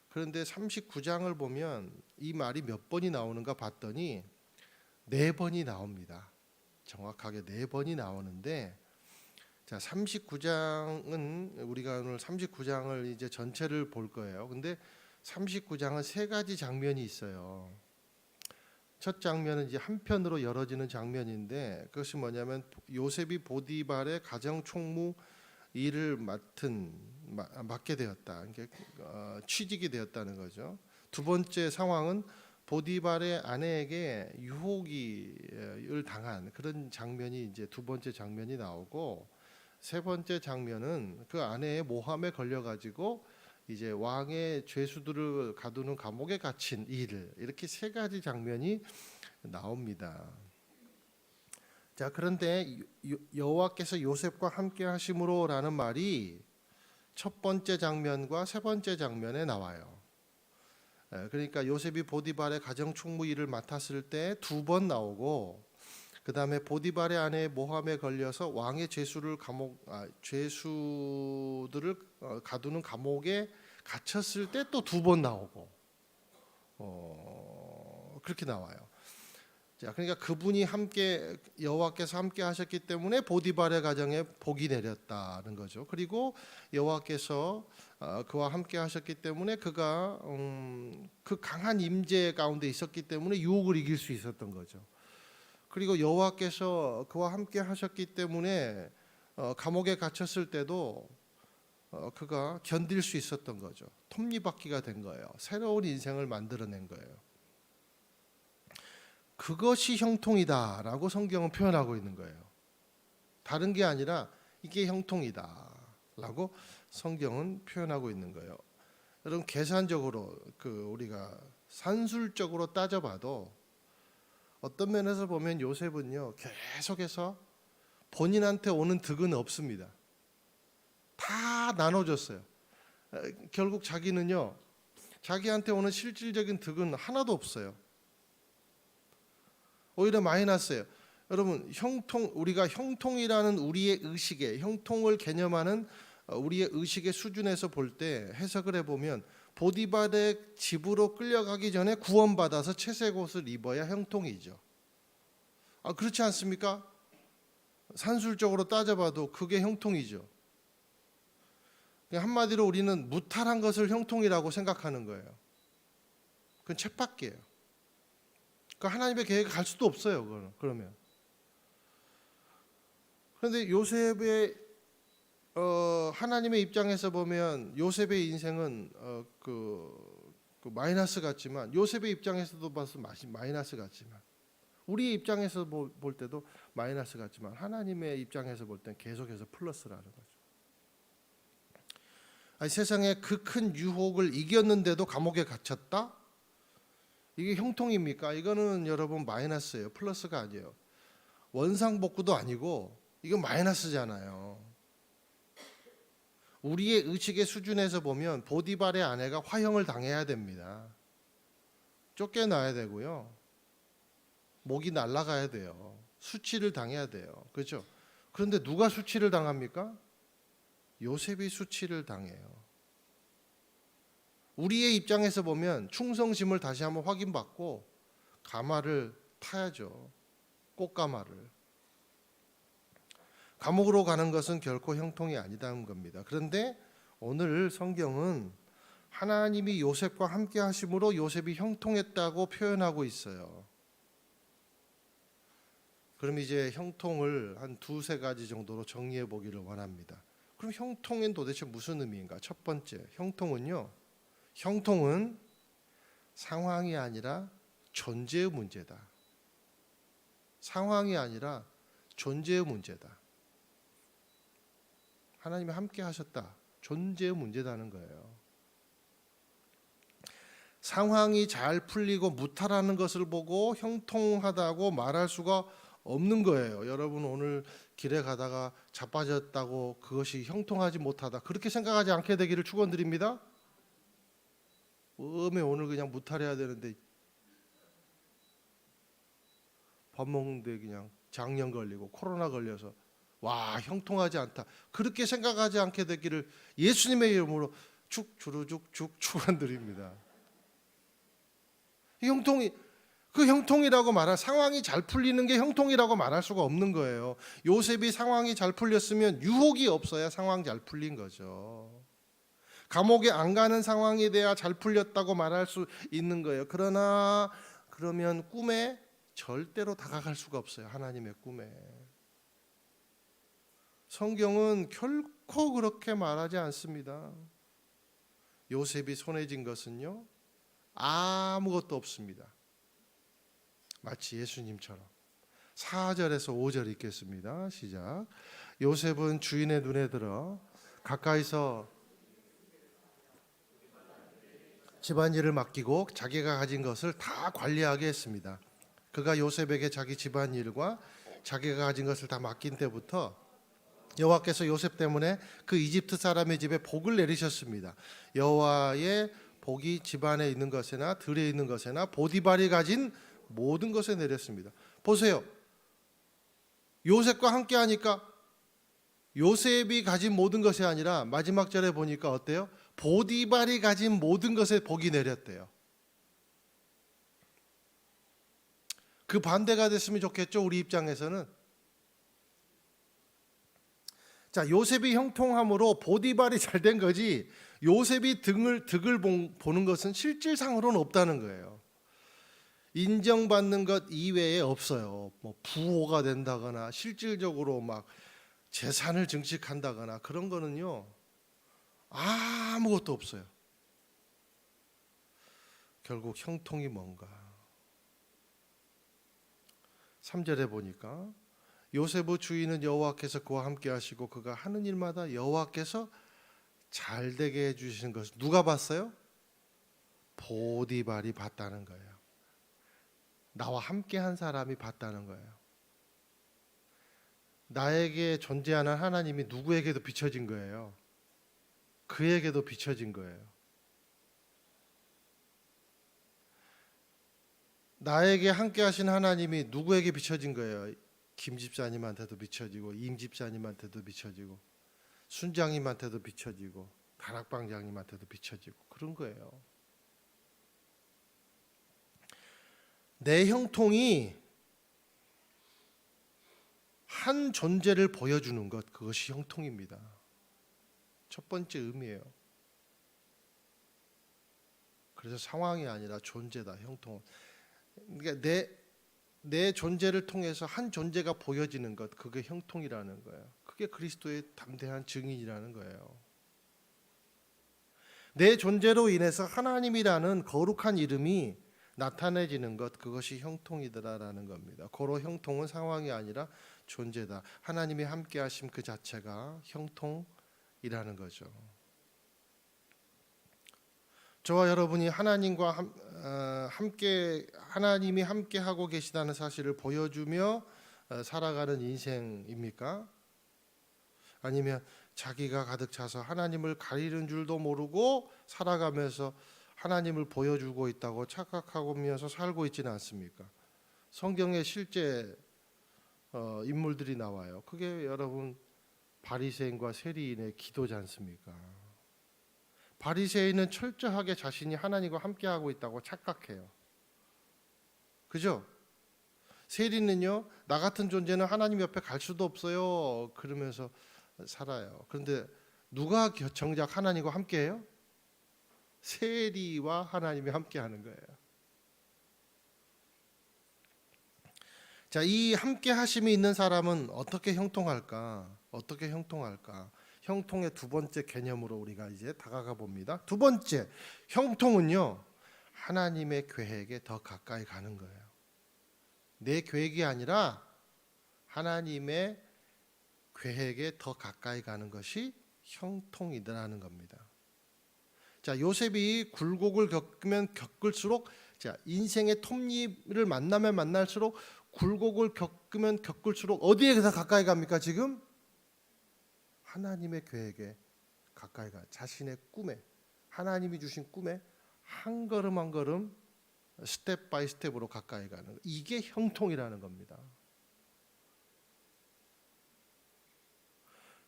그런데 39장을 보면 이 말이 몇 번이 나오는가 봤더니 4번이 나옵니다. 정확하게 4번이 나오는데 자, 39장은 우리가 오늘 39장을 이제 전체를 볼 거예요. 근데 39장은 세 가지 장면이 있어요. 첫 장면은 이제 한편으로 열어지는 장면인데 그것이 뭐냐면 요셉이 보디발의 가정 총무 일을 맡게 되었다. 이게 취직이 되었다는 거죠. 두 번째 상황은 보디발의 아내에게 유혹을 당한 그런 장면이 이제 두 번째 장면이 나오고 세 번째 장면은 그 아내의 모함에 걸려 가지고 이제 왕의 죄수들을 가두는 감옥에 갇힌 일, 이렇게 세 가지 장면이 나옵니다. 자, 그런데 여호와께서 요셉과 함께 하심으로라는 말이 첫 번째 장면과 세 번째 장면에 나와요. 그러니까 요셉이 보디발의 가정 총무 일을 맡았을 때 두 번 나오고, 그 다음에 보디발의 아내의 모함에 걸려서 왕의 죄수들을 가두는 감옥에 갇혔을 때 또 두 번 나오고, 그렇게 나와요. 자, 그러니까 그분이 함께 여호와께서 함께 하셨기 때문에 보디발의 가정에 복이 내렸다는 거죠. 그리고 여호와께서 그와 함께 하셨기 때문에 그가 그 강한 임재 가운데 있었기 때문에 유혹을 이길 수 있었던 거죠. 그리고 여호와께서 그와 함께 하셨기 때문에 감옥에 갇혔을 때도 그가 견딜 수 있었던 거죠. 톱니바퀴가 된 거예요. 새로운 인생을 만들어낸 거예요. 그것이 형통이다라고 성경은 표현하고 있는 거예요. 다른 게 아니라 이게 형통이다라고 성경은 표현하고 있는 거예요. 여러분, 계산적으로 우리가 산술적으로 따져봐도 어떤 면에서 보면 요셉은요, 계속해서 본인한테 오는 득은 없습니다. 다 나눠줬어요. 결국 자기는요, 자기한테 오는 실질적인 득은 하나도 없어요. 오히려 마이너스예요. 여러분, 우리가 형통이라는 우리의 의식에, 형통을 개념하는 우리의 의식의 수준에서 볼 때 해석을 해보면 보디발의 집으로 끌려가기 전에 구원받아서 채색 옷을 입어야 형통이죠. 그렇지 않습니까? 산술적으로 따져봐도 그게 형통이죠. 한마디로 우리는 무탈한 것을 형통이라고 생각하는 거예요. 그건 쳇바퀴예요. 하나님의 계획에 갈 수도 없어요. 그러면. 그런데 요셉의 하나님의 입장에서 보면 요셉의 인생은 그 마이너스 같지만, 요셉의 입장에서도 봐서 마이너스 같지만, 우리의 입장에서 볼 때도 마이너스 같지만, 하나님의 입장에서 볼 때는 계속해서 플러스라는 거죠. 세상에 그 큰 유혹을 이겼는데도 감옥에 갇혔다? 이게 형통입니까? 이거는 여러분 마이너스예요. 플러스가 아니에요. 원상복구도 아니고 이건 마이너스잖아요. 우리의 의식의 수준에서 보면 보디발의 아내가 화형을 당해야 됩니다. 쫓겨나야 되고요. 목이 날아가야 돼요. 수치를 당해야 돼요. 그렇죠? 그런데 누가 수치를 당합니까? 요셉이 수치를 당해요. 우리의 입장에서 보면 충성심을 다시 한번 확인받고 가마를 타야죠. 꽃가마를. 감옥으로 가는 것은 결코 형통이 아니다는 겁니다. 그런데 오늘 성경은 하나님이 요셉과 함께 하심으로 요셉이 형통했다고 표현하고 있어요. 그럼 이제 형통을 한 두세 가지 정도로 정리해 보기를 원합니다. 그럼 형통은 도대체 무슨 의미인가? 첫 번째, 형통은 상황이 아니라 존재의 문제다. 상황이 아니라 존재의 문제다. 하나님이 함께 하셨다. 존재의 문제다는 거예요. 상황이 잘 풀리고 무탈하는 것을 보고 형통하다고 말할 수가 없는 거예요. 여러분, 오늘 길에 가다가 자빠졌다고 그것이 형통하지 못하다, 그렇게 생각하지 않게 되기를 축원드립니다. 오늘 그냥 무탈해야 되는데 밥 먹는데 그냥 장염 걸리고 코로나 걸려서 와, 형통하지 않다, 그렇게 생각하지 않게 되기를 예수님의 이름으로 축 주르죽 축 축원드립니다. 형통이 그 형통이라고 말할, 상황이 잘 풀리는 게 형통이라고 말할 수가 없는 거예요. 요셉이 상황이 잘 풀렸으면 유혹이 없어야 상황 잘 풀린 거죠. 감옥에 안 가는 상황이 돼야 잘 풀렸다고 말할 수 있는 거예요. 그러면 꿈에 절대로 다가갈 수가 없어요. 하나님의 꿈에. 성경은 결코 그렇게 말하지 않습니다. 요셉이 손에 쥔 것은요, 아무것도 없습니다. 마치 예수님처럼. 4절에서 5절 읽겠습니다. 시작. 요셉은 주인의 눈에 들어 가까이서 집안일을 맡기고 자기가 가진 것을 다 관리하게 했습니다. 그가 요셉에게 자기 집안일과 자기가 가진 것을 다 맡긴 때부터 여호와께서 요셉 때문에 그 이집트 사람의 집에 복을 내리셨습니다. 여호와의 복이 집안에 있는 것에나 들에 있는 것에나 보디발이 가진 모든 것에 내렸습니다. 보세요. 요셉과 함께 하니까 요셉이 가진 모든 것이 아니라 마지막 절에 보니까 어때요? 보디발이 가진 모든 것에 복이 내렸대요. 그 반대가 됐으면 좋겠죠, 우리 입장에서는. 자, 요셉이 형통함으로 보디발이 잘 된 거지, 요셉이 득을 보는 것은 실질상으로는 없다는 거예요. 인정받는 것 이외에 없어요. 뭐 부호가 된다거나 실질적으로 막 재산을 증식한다거나 그런 거는요, 아무것도 없어요. 결국 형통이 뭔가. 3절에 보니까 요셉의 주인은 여호와께서 그와 함께 하시고 그가 하는 일마다 여호와께서 잘되게 해주시는 것을 누가 봤어요? 보디발이 봤다는 거예요. 나와 함께 한 사람이 봤다는 거예요. 나에게 존재하는 하나님이 누구에게도 비춰진 거예요. 그에게도 비춰진 거예요. 나에게 함께 하신 하나님이 누구에게 비춰진 거예요? 김 집사님한테도 비춰지고, 임 집사님한테도 비춰지고, 순장님한테도 비춰지고, 다락방장님한테도 비춰지고, 그런 거예요. 내 형통이 한 존재를 보여주는 것, 그것이 형통입니다. 첫 번째 의미예요. 그래서 상황이 아니라 존재다, 형통. 그러니까 내 존재를 통해서 한 존재가 보여지는 것, 그게 형통이라는 거예요. 그게 그리스도의 담대한 증인이라는 거예요. 내 존재로 인해서 하나님이라는 거룩한 이름이 나타내지는 것, 그것이 형통이다라는 겁니다. 고로 형통은 상황이 아니라 존재다. 하나님이 함께 하심 그 자체가 형통이라는 거죠. 저와 여러분이 하나님과 하나님이 함께 하고 계시다는 사실을 보여주며 살아가는 인생입니까? 아니면 자기가 가득 차서 하나님을 가리는 줄도 모르고 살아가면서 하나님을 보여주고 있다고 착각하면서 살고 있지는 않습니까? 성경에 실제 인물들이 나와요. 그게 여러분 바리새인과 세리인의 기도지 않습니까? 바리새인은 철저하게 자신이 하나님과 함께하고 있다고 착각해요. 그죠? 세리는요, 나 같은 존재는 하나님 옆에 갈 수도 없어요, 그러면서 살아요. 그런데 누가 정작 하나님과 함께해요? 세리와 하나님이 함께하는 거예요. 자, 이 함께 하심이 있는 사람은 어떻게 형통할까? 어떻게 형통할까? 형통의 두 번째 개념으로 우리가 이제 다가가 봅니다. 두 번째, 형통은요, 하나님의 계획에 더 가까이 가는 거예요. 내 계획이 아니라 하나님의 계획에 더 가까이 가는 것이 형통이라는 겁니다. 자, 요셉이 굴곡을 겪으면 겪을수록, 자, 인생의 톱니를 만나면 만날수록, 굴곡을 겪으면 겪을수록 어디에 더 가까이 갑니까? 지금 하나님의 계획에 가까이 가. 자신의 꿈에, 하나님이 주신 꿈에 한 걸음 한 걸음 스텝 바이 스텝으로 가까이 가는 거. 이게 형통이라는 겁니다.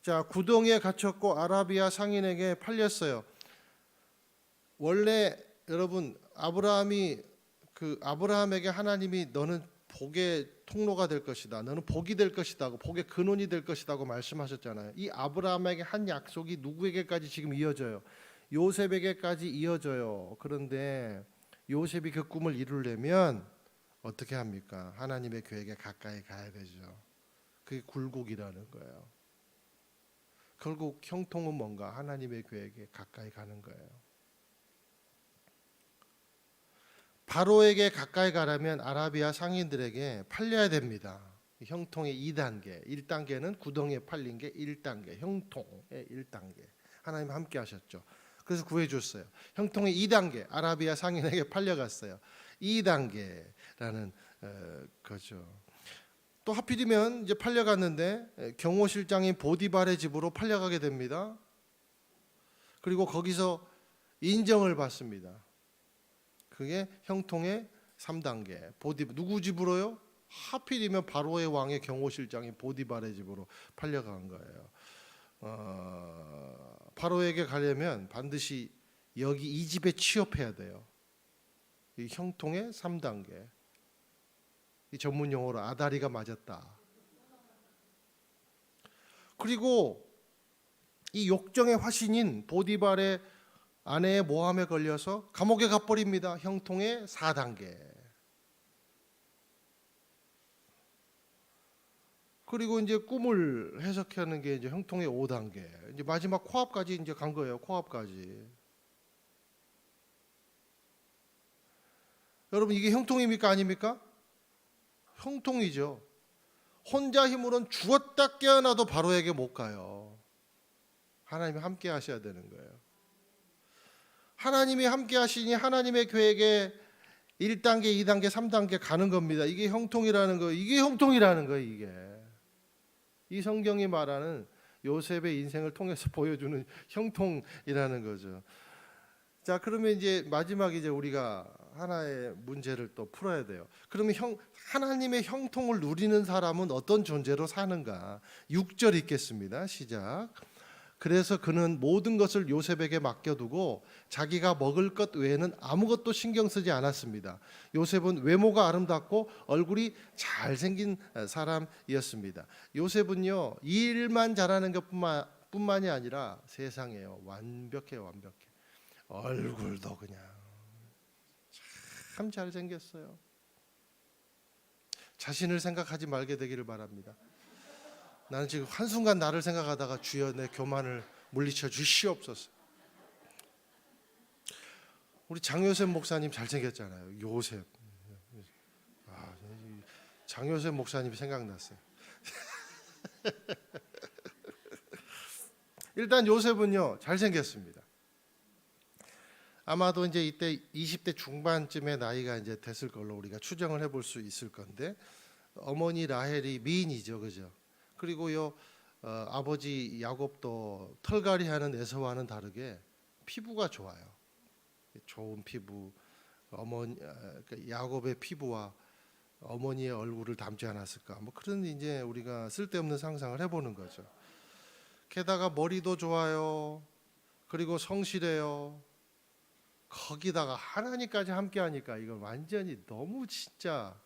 자, 구덩이에 갇혔고 아라비아 상인에게 팔렸어요. 원래 여러분 아브라함이 그 아브라함에게 하나님이 너는 복의 통로가 될 것이다. 너는 복이 될 것이다. 복의 근원이 될 것이다고 말씀하셨잖아요. 이 아브라함에게 한 약속이 누구에게까지 지금 이어져요? 요셉에게까지 이어져요. 그런데 요셉이 그 꿈을 이루려면 어떻게 합니까? 하나님의 계획에 가까이 가야 되죠. 그게 굴곡이라는 거예요. 결국 형통은 뭔가? 하나님의 계획에 가까이 가는 거예요. 바로에게 가까이 가려면 아라비아 상인들에게 팔려야 됩니다. 형통의 2단계, 1단계는 구덩이에 팔린 게 1단계, 형통의 1단계. 하나님 함께 하셨죠. 그래서 구해줬어요. 형통의 2단계, 아라비아 상인에게 팔려갔어요. 2단계라는 거죠. 또 하필이면 이제 팔려갔는데 경호 실장인 보디발의 집으로 팔려가게 됩니다. 그리고 거기서 인정을 받습니다. 그게 형통의 3단계. 누구 집으로요? 하필이면 바로의 왕의 경호실장인 보디발의 집으로 팔려간 거예요. 바로에게 가려면 반드시 여기 이 집에 취업해야 돼요. 이 형통의 3단계. 이 전문 용어로 아다리가 맞았다. 그리고 이 욕정의 화신인 보디발의 아내의 모함에 걸려서 감옥에 가버립니다. 형통의 4단계. 그리고 이제 꿈을 해석하는 게 이제 형통의 5단계. 이제 마지막 코앞까지 이제 간 거예요. 코앞까지. 여러분 이게 형통입니까 아닙니까? 형통이죠. 혼자 힘으로는 죽었다 깨어나도 바로에게 못 가요. 하나님이 함께 하셔야 되는 거예요. 하나님이 함께 하시니 하나님의 계획에 1단계, 2단계, 3단계 가는 겁니다. 이게 형통이라는 거예요. 이게 형통이라는 거예요. 이게. 이 성경이 말하는 요셉의 인생을 통해서 보여주는 형통이라는 거죠. 자, 그러면 이제 마지막 이제 우리가 하나의 문제를 또 풀어야 돼요. 그러면 하나님의 형통을 누리는 사람은 어떤 존재로 사는가? 6절 읽겠습니다. 시작. 그래서 그는 모든 것을 요셉에게 맡겨두고 자기가 먹을 것 외에는 아무것도 신경 쓰지 않았습니다. 요셉은 외모가 아름답고 얼굴이 잘생긴 사람이었습니다. 요셉은요 일만 잘하는 것뿐만이 아니라 세상에요 완벽해요. 완벽해. 얼굴도 그냥 참 잘생겼어요. 자신을 생각하지 말게 되기를 바랍니다. 나는 지금 한순간 나를 생각하다가 주여 내 교만을 물리쳐 주시옵소서. 우리 장요셉 목사님 잘생겼잖아요. 요셉. 장요셉 목사님이 생각났어요. 일단 요셉은요 잘생겼습니다. 아마도 이제 이때 20대 중반쯤의 나이가 이제 됐을 걸로 우리가 추정을 해볼 수 있을 건데 어머니 라헬이 미인이죠, 그죠? 그리고요 아버지 야곱도 털갈이하는 에서와는 다르게 피부가 좋아요. 좋은 피부. 야곱의 피부와 어머니의 얼굴을 닮지 않았을까? 뭐 그런 이제 우리가 쓸데없는 상상을 해보는 거죠. 게다가 머리도 좋아요. 그리고 성실해요. 거기다가 하나님까지 함께하니까 이거 완전히 너무 진짜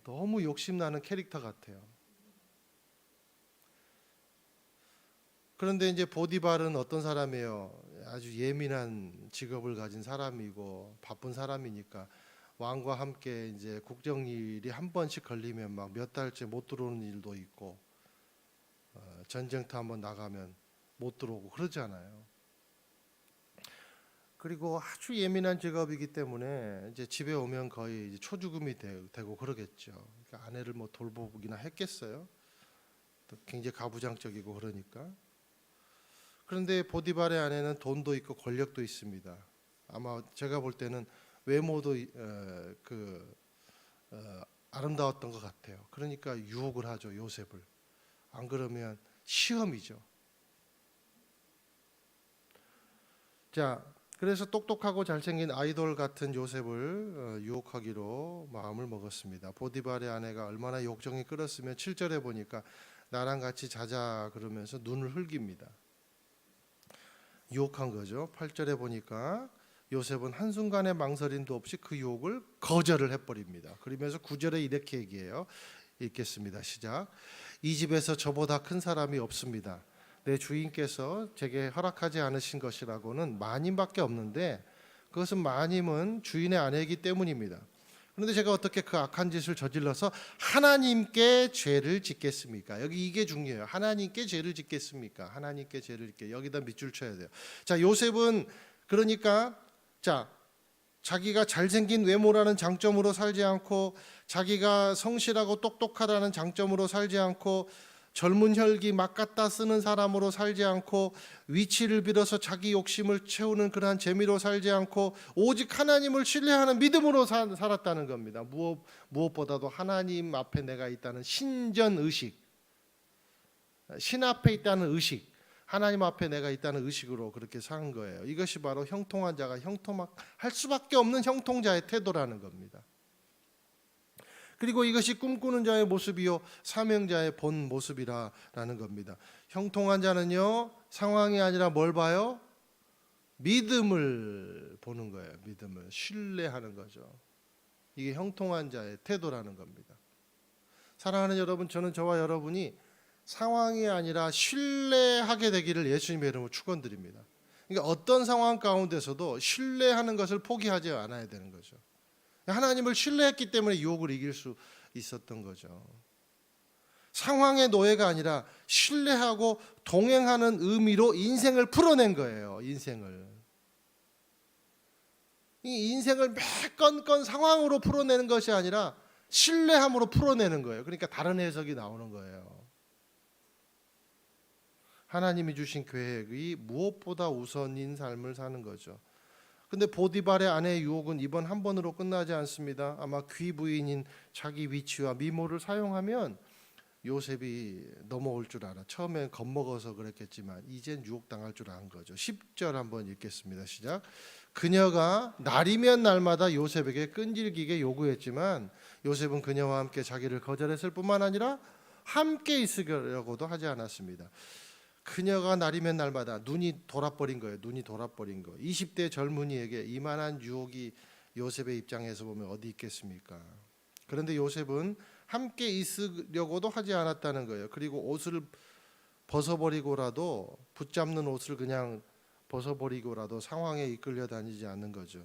너무 욕심나는 캐릭터 같아요. 그런데 이제 보디발은 어떤 사람이에요? 아주 예민한 직업을 가진 사람이고 바쁜 사람이니까 왕과 함께 이제 국정일이 한 번씩 걸리면 막 몇 달째 못 들어오는 일도 있고 전쟁터 한번 나가면 못 들어오고 그러잖아요. 그리고 아주 예민한 직업이기 때문에 이제 집에 오면 거의 이제 초죽음이 되고 그러겠죠. 그러니까 아내를 뭐 돌보기나 했겠어요. 또 굉장히 가부장적이고 그러니까. 그런데 보디발의 아내는 돈도 있고 권력도 있습니다. 아마 제가 볼 때는 외모도 아름다웠던 것 같아요. 그러니까 유혹을 하죠 요셉을. 안 그러면 시험이죠. 자, 그래서 똑똑하고 잘생긴 아이돌 같은 요셉을 유혹하기로 마음을 먹었습니다. 보디발의 아내가 얼마나 욕정이 끓었으면 7절에 보니까 나랑 같이 자자 그러면서 눈을 흘깁니다. 유혹한 거죠. 8절에 보니까 요셉은 한순간의 망설임도 없이 그 유혹을 거절을 해버립니다. 그러면서 9절에 이렇게 얘기해요. 읽겠습니다. 시작. 이 집에서 저보다 큰 사람이 없습니다. 내 주인께서 제게 허락하지 않으신 것이라고는 마님밖에 없는데 그것은 마님은 주인의 아내이기 때문입니다. 그런데 제가 어떻게 그 악한 짓을 저질러서 하나님께 죄를 짓겠습니까? 여기 이게 중요해요. 하나님께 죄를 짓겠습니까? 하나님께 죄를 짓게. 여기다 밑줄 쳐야 돼요. 자, 요셉은 그러니까 자기가 잘생긴 외모라는 장점으로 살지 않고 자기가 성실하고 똑똑하다는 장점으로 살지 않고 젊은 혈기 막 갖다 쓰는 사람으로 살지 않고 위치를 빌어서 자기 욕심을 채우는 그러한 재미로 살지 않고 오직 하나님을 신뢰하는 믿음으로 살았다는 겁니다. 무엇보다도 하나님 앞에 내가 있다는 신전 의식, 신 앞에 있다는 의식, 하나님 앞에 내가 있다는 의식으로 그렇게 사는 거예요. 이것이 바로 형통한 자가 형통할 수밖에 없는 형통자의 태도라는 겁니다. 그리고 이것이 꿈꾸는 자의 모습이요 사명자의 본 모습이라는 겁니다. 형통한 자는요 상황이 아니라 뭘 봐요? 믿음을 보는 거예요. 믿음을 신뢰하는 거죠. 이게 형통한 자의 태도라는 겁니다. 사랑하는 여러분, 저는 저와 여러분이 상황이 아니라 신뢰하게 되기를 예수님의 이름으로 축원드립니다. 그러니까 어떤 상황 가운데서도 신뢰하는 것을 포기하지 않아야 되는 거죠. 하나님을 신뢰했기 때문에 유혹을 이길 수 있었던 거죠. 상황의 노예가 아니라 신뢰하고 동행하는 의미로 인생을 풀어낸 거예요. 인생을. 이 인생을 매 건건 상황으로 풀어내는 것이 아니라 신뢰함으로 풀어내는 거예요. 그러니까 다른 해석이 나오는 거예요. 하나님이 주신 계획이 무엇보다 우선인 삶을 사는 거죠. 근데 보디발의 아내의 유혹은 이번 한 번으로 끝나지 않습니다. 아마 귀부인인 자기 위치와 미모를 사용하면 요셉이 넘어올 줄 알아. 처음엔 겁먹어서 그랬겠지만 이젠 유혹당할 줄 안 거죠. 10절 한번 읽겠습니다. 시작. 그녀가 날이면 날마다 요셉에게 끈질기게 요구했지만 요셉은 그녀와 함께 자기를 거절했을 뿐만 아니라 함께 있으려고도 하지 않았습니다. 그녀가 날이면 날마다 눈이 돌아버린 거예요. 눈이 돌아버린 거. 20대 젊은이에게 이만한 유혹이 요셉의 입장에서 보면 어디 있겠습니까? 그런데 요셉은 함께 있으려고도 하지 않았다는 거예요. 그리고 옷을 벗어버리고라도 붙잡는 옷을 그냥 벗어버리고라도 상황에 이끌려 다니지 않는 거죠.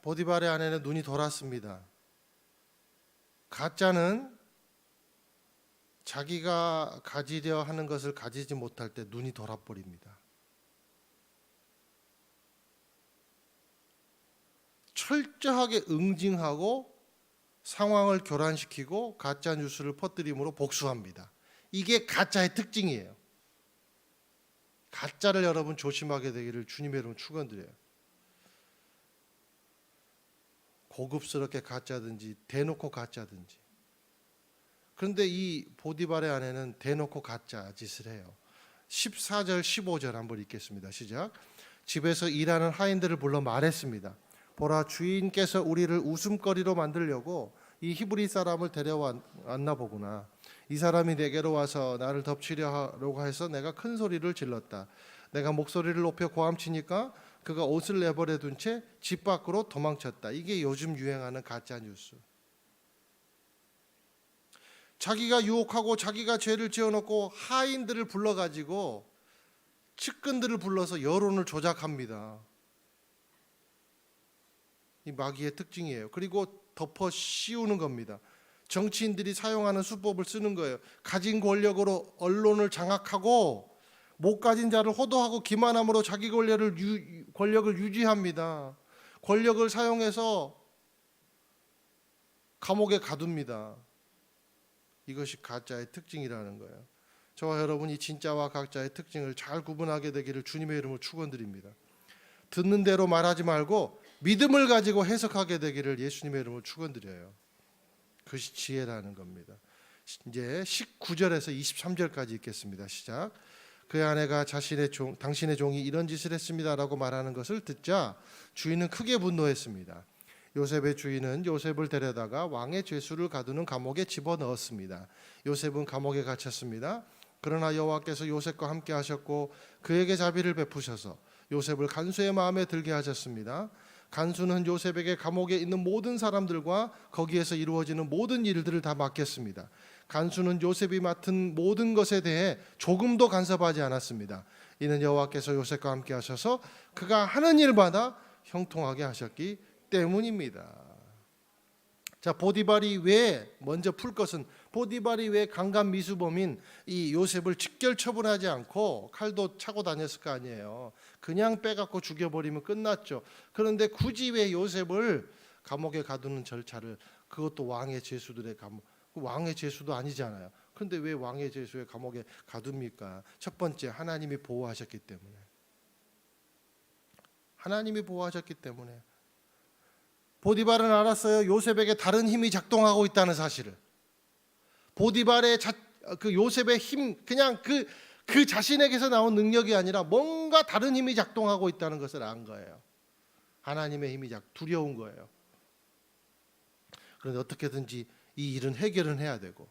보디발의 아내는 눈이 돌았습니다. 가짜는 자기가 가지려 하는 것을 가지지 못할 때 눈이 돌아버립니다. 철저하게 응징하고 상황을 교란시키고 가짜 뉴스를 퍼뜨림으로 복수합니다. 이게 가짜의 특징이에요. 가짜를 여러분 조심하게 되기를 주님의 이름으로 축원드려요. 고급스럽게 가짜든지 대놓고 가짜든지. 그런데 이 보디발의 아내는 대놓고 가짜 짓을 해요. 14절 15절 한번 읽겠습니다. 시작. 집에서 일하는 하인들을 불러 말했습니다. 보라, 주인께서 우리를 웃음거리로 만들려고 이 히브리 사람을 데려왔나 보구나. 이 사람이 내게로 와서 나를 덮치려고 해서 내가 큰 소리를 질렀다. 내가 목소리를 높여 고함치니까 그가 옷을 내버려 둔 채 집 밖으로 도망쳤다. 이게 요즘 유행하는 가짜 뉴스. 자기가 유혹하고 자기가 죄를 지어놓고 하인들을 불러가지고 측근들을 불러서 여론을 조작합니다. 이 마귀의 특징이에요. 그리고 덮어 씌우는 겁니다. 정치인들이 사용하는 수법을 쓰는 거예요. 가진 권력으로 언론을 장악하고 못 가진 자를 호도하고 기만함으로 자기 권력을 유지합니다. 권력을 사용해서 감옥에 가둡니다. 이것이 가짜의 특징이라는 거예요. 저와 여러분이 진짜와 가짜의 특징을 잘 구분하게 되기를 주님의 이름으로 축원드립니다. 듣는 대로 말하지 말고 믿음을 가지고 해석하게 되기를 예수님의 이름으로 축원드려요. 그것이 지혜라는 겁니다. 이제 19절에서 23절까지 읽겠습니다. 시작. 그의 아내가 당신의 종이 이런 짓을 했습니다라고 말하는 것을 듣자 주인은 크게 분노했습니다. 요셉의 주인은 요셉을 데려다가 왕의 죄수를 가두는 감옥에 집어넣었습니다. 요셉은 감옥에 갇혔습니다. 그러나 여호와께서 요셉과 함께 하셨고 그에게 자비를 베푸셔서 요셉을 간수의 마음에 들게 하셨습니다. 간수는 요셉에게 감옥에 있는 모든 사람들과 거기에서 이루어지는 모든 일들을 다 맡겼습니다. 간수는 요셉이 맡은 모든 것에 대해 조금도 간섭하지 않았습니다. 이는 여호와께서 요셉과 함께 하셔서 그가 하는 일마다 형통하게 하셨기 때문입니다. 자, 보디발이 왜 먼저 풀 것은 보디발이 왜 강간 미수범인 이 요셉을 직결 처분하지 않고 칼도 차고 다녔을 거 아니에요. 그냥 빼갖고 죽여버리면 끝났죠. 그런데 굳이 왜 요셉을 감옥에 가두는 절차를, 그것도 왕의 제수들의 감옥, 왕의 제수도 아니잖아요. 그런데 왜 왕의 제수의 감옥에 가둡니까? 첫 번째, 하나님이 보호하셨기 때문에. 하나님이 보호하셨기 때문에. 보디발은 알았어요. 요셉에게 다른 힘이 작동하고 있다는 사실을. 보디발의 그 요셉의 힘, 그냥 그 자신에게서 나온 능력이 아니라 뭔가 다른 힘이 작동하고 있다는 것을 안 거예요. 하나님의 힘이 두려운 거예요. 그런데 어떻게든지 이 일은 해결은 해야 되고.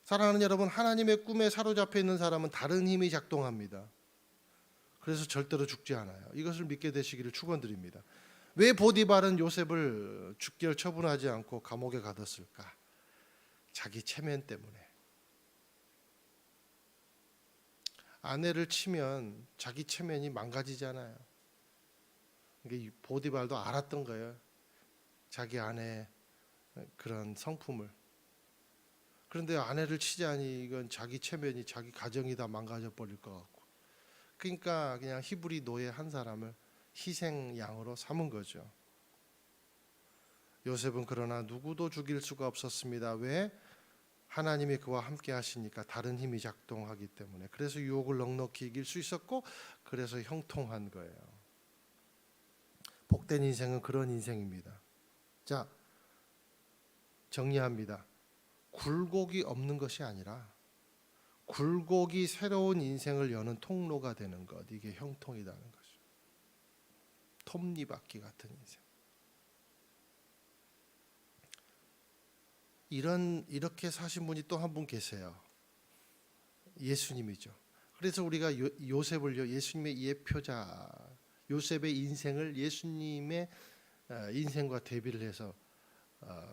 사랑하는 여러분, 하나님의 꿈에 사로잡혀 있는 사람은 다른 힘이 작동합니다. 그래서 절대로 죽지 않아요. 이것을 믿게 되시기를 축원드립니다. 왜 보디발은 요셉을 죽결 처분하지 않고 감옥에 가뒀을까? 자기 체면 때문에. 아내를 치면 자기 체면이 망가지잖아요. 이게 보디발도 알았던 거예요. 자기 아내의 그런 성품을. 그런데 아내를 치자니 이건 자기 체면이, 자기 가정이 다 망가져 버릴 것 같고. 그러니까 그냥 히브리 노예 한 사람을 희생양으로 삼은 거죠. 요셉은 그러나 누구도 죽일 수가 없었습니다. 왜? 하나님이 그와 함께 하시니까 다른 힘이 작동하기 때문에. 그래서 유혹을 넉넉히 이길 수 있었고, 그래서 형통한 거예요. 복된 인생은 그런 인생입니다. 자, 정리합니다. 굴곡이 없는 것이 아니라 굴곡이 새로운 인생을 여는 통로가 되는 것, 이게 형통이라는 거죠. 톱니바퀴 같은 인생. 이렇게 사신 분이 또 한 분 계세요. 예수님이죠. 그래서 우리가 요셉을요, 예수님의 예표자, 요셉의 인생을 예수님의 인생과 대비를 해서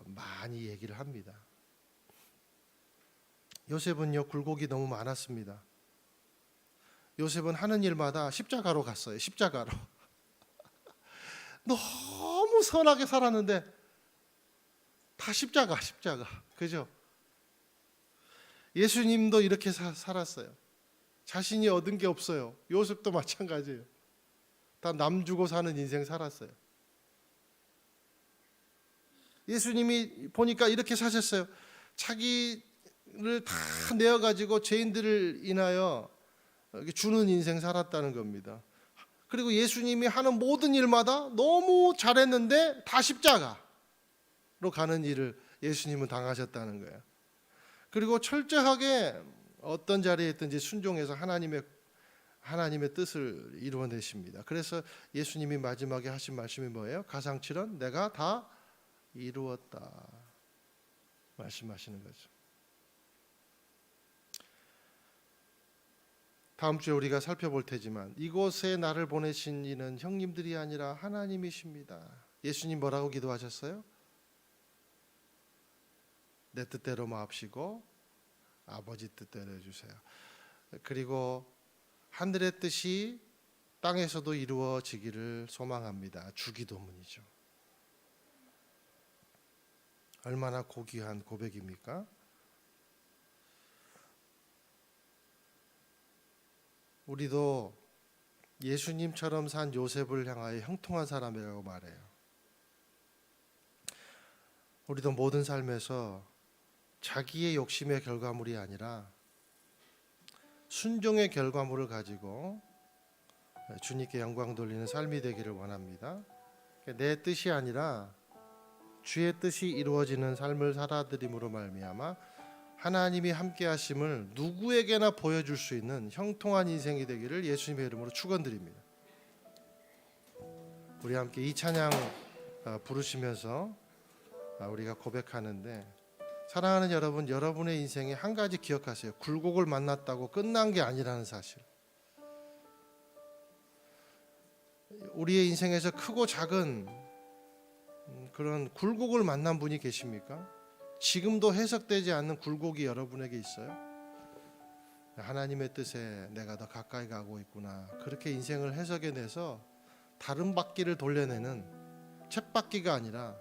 많이 얘기를 합니다. 요셉은요, 굴곡이 너무 많았습니다. 요셉은 하는 일마다 십자가로 갔어요. 십자가로. 너무 선하게 살았는데 다 십자가. 그죠? 예수님도 이렇게 살았어요. 자신이 얻은 게 없어요. 요셉도 마찬가지예요. 다 남 주고 사는 인생 살았어요. 예수님이 보니까 이렇게 사셨어요. 자기를 다 내어가지고 죄인들을 인하여 주는 인생 살았다는 겁니다. 그리고 예수님이 하는 모든 일마다 너무 잘했는데 다 십자가로 가는 일을 예수님은 당하셨다는 거예요. 그리고 철저하게 어떤 자리에 있든지 순종해서 하나님의 뜻을 이루어내십니다. 그래서 예수님이 마지막에 하신 말씀이 뭐예요? 가상칠언, 내가 다 이루었다 말씀하시는 거죠. 다음 주에 우리가 살펴볼 테지만 이곳에 나를 보내신 이는 형님들이 아니라 하나님이십니다. 예수님 뭐라고 기도하셨어요? 내 뜻대로 마옵시고 아버지 뜻대로 해주세요. 그리고 하늘의 뜻이 땅에서도 이루어지기를 소망합니다. 주기도문이죠. 얼마나 고귀한 고백입니까? 우리도 예수님처럼 산 요셉을 향하여 형통한 사람이라고 말해요. 우리도 모든 삶에서 자기의 욕심의 결과물이 아니라 순종의 결과물을 가지고 주님께 영광 돌리는 삶이 되기를 원합니다. 내 뜻이 아니라 주의 뜻이 이루어지는 삶을 살아드림으로 말미암아 하나님이 함께 하심을 누구에게나 보여줄 수 있는 형통한 인생이 되기를 예수님의 이름으로 축원드립니다. 우리 함께 이 찬양 부르시면서 우리가 고백하는데 사랑하는 여러분, 여러분의 인생에 한 가지 기억하세요. 굴곡을 만났다고 끝난 게 아니라는 사실. 우리의 인생에서 크고 작은 그런 굴곡을 만난 분이 계십니까? 지금도 해석되지 않는 굴곡이 여러분에게 있어요? 하나님의 뜻에 내가 더 가까이 가고 있구나, 그렇게 인생을 해석해내서 다른 바퀴를 돌려내는, 쳇바퀴가 아니라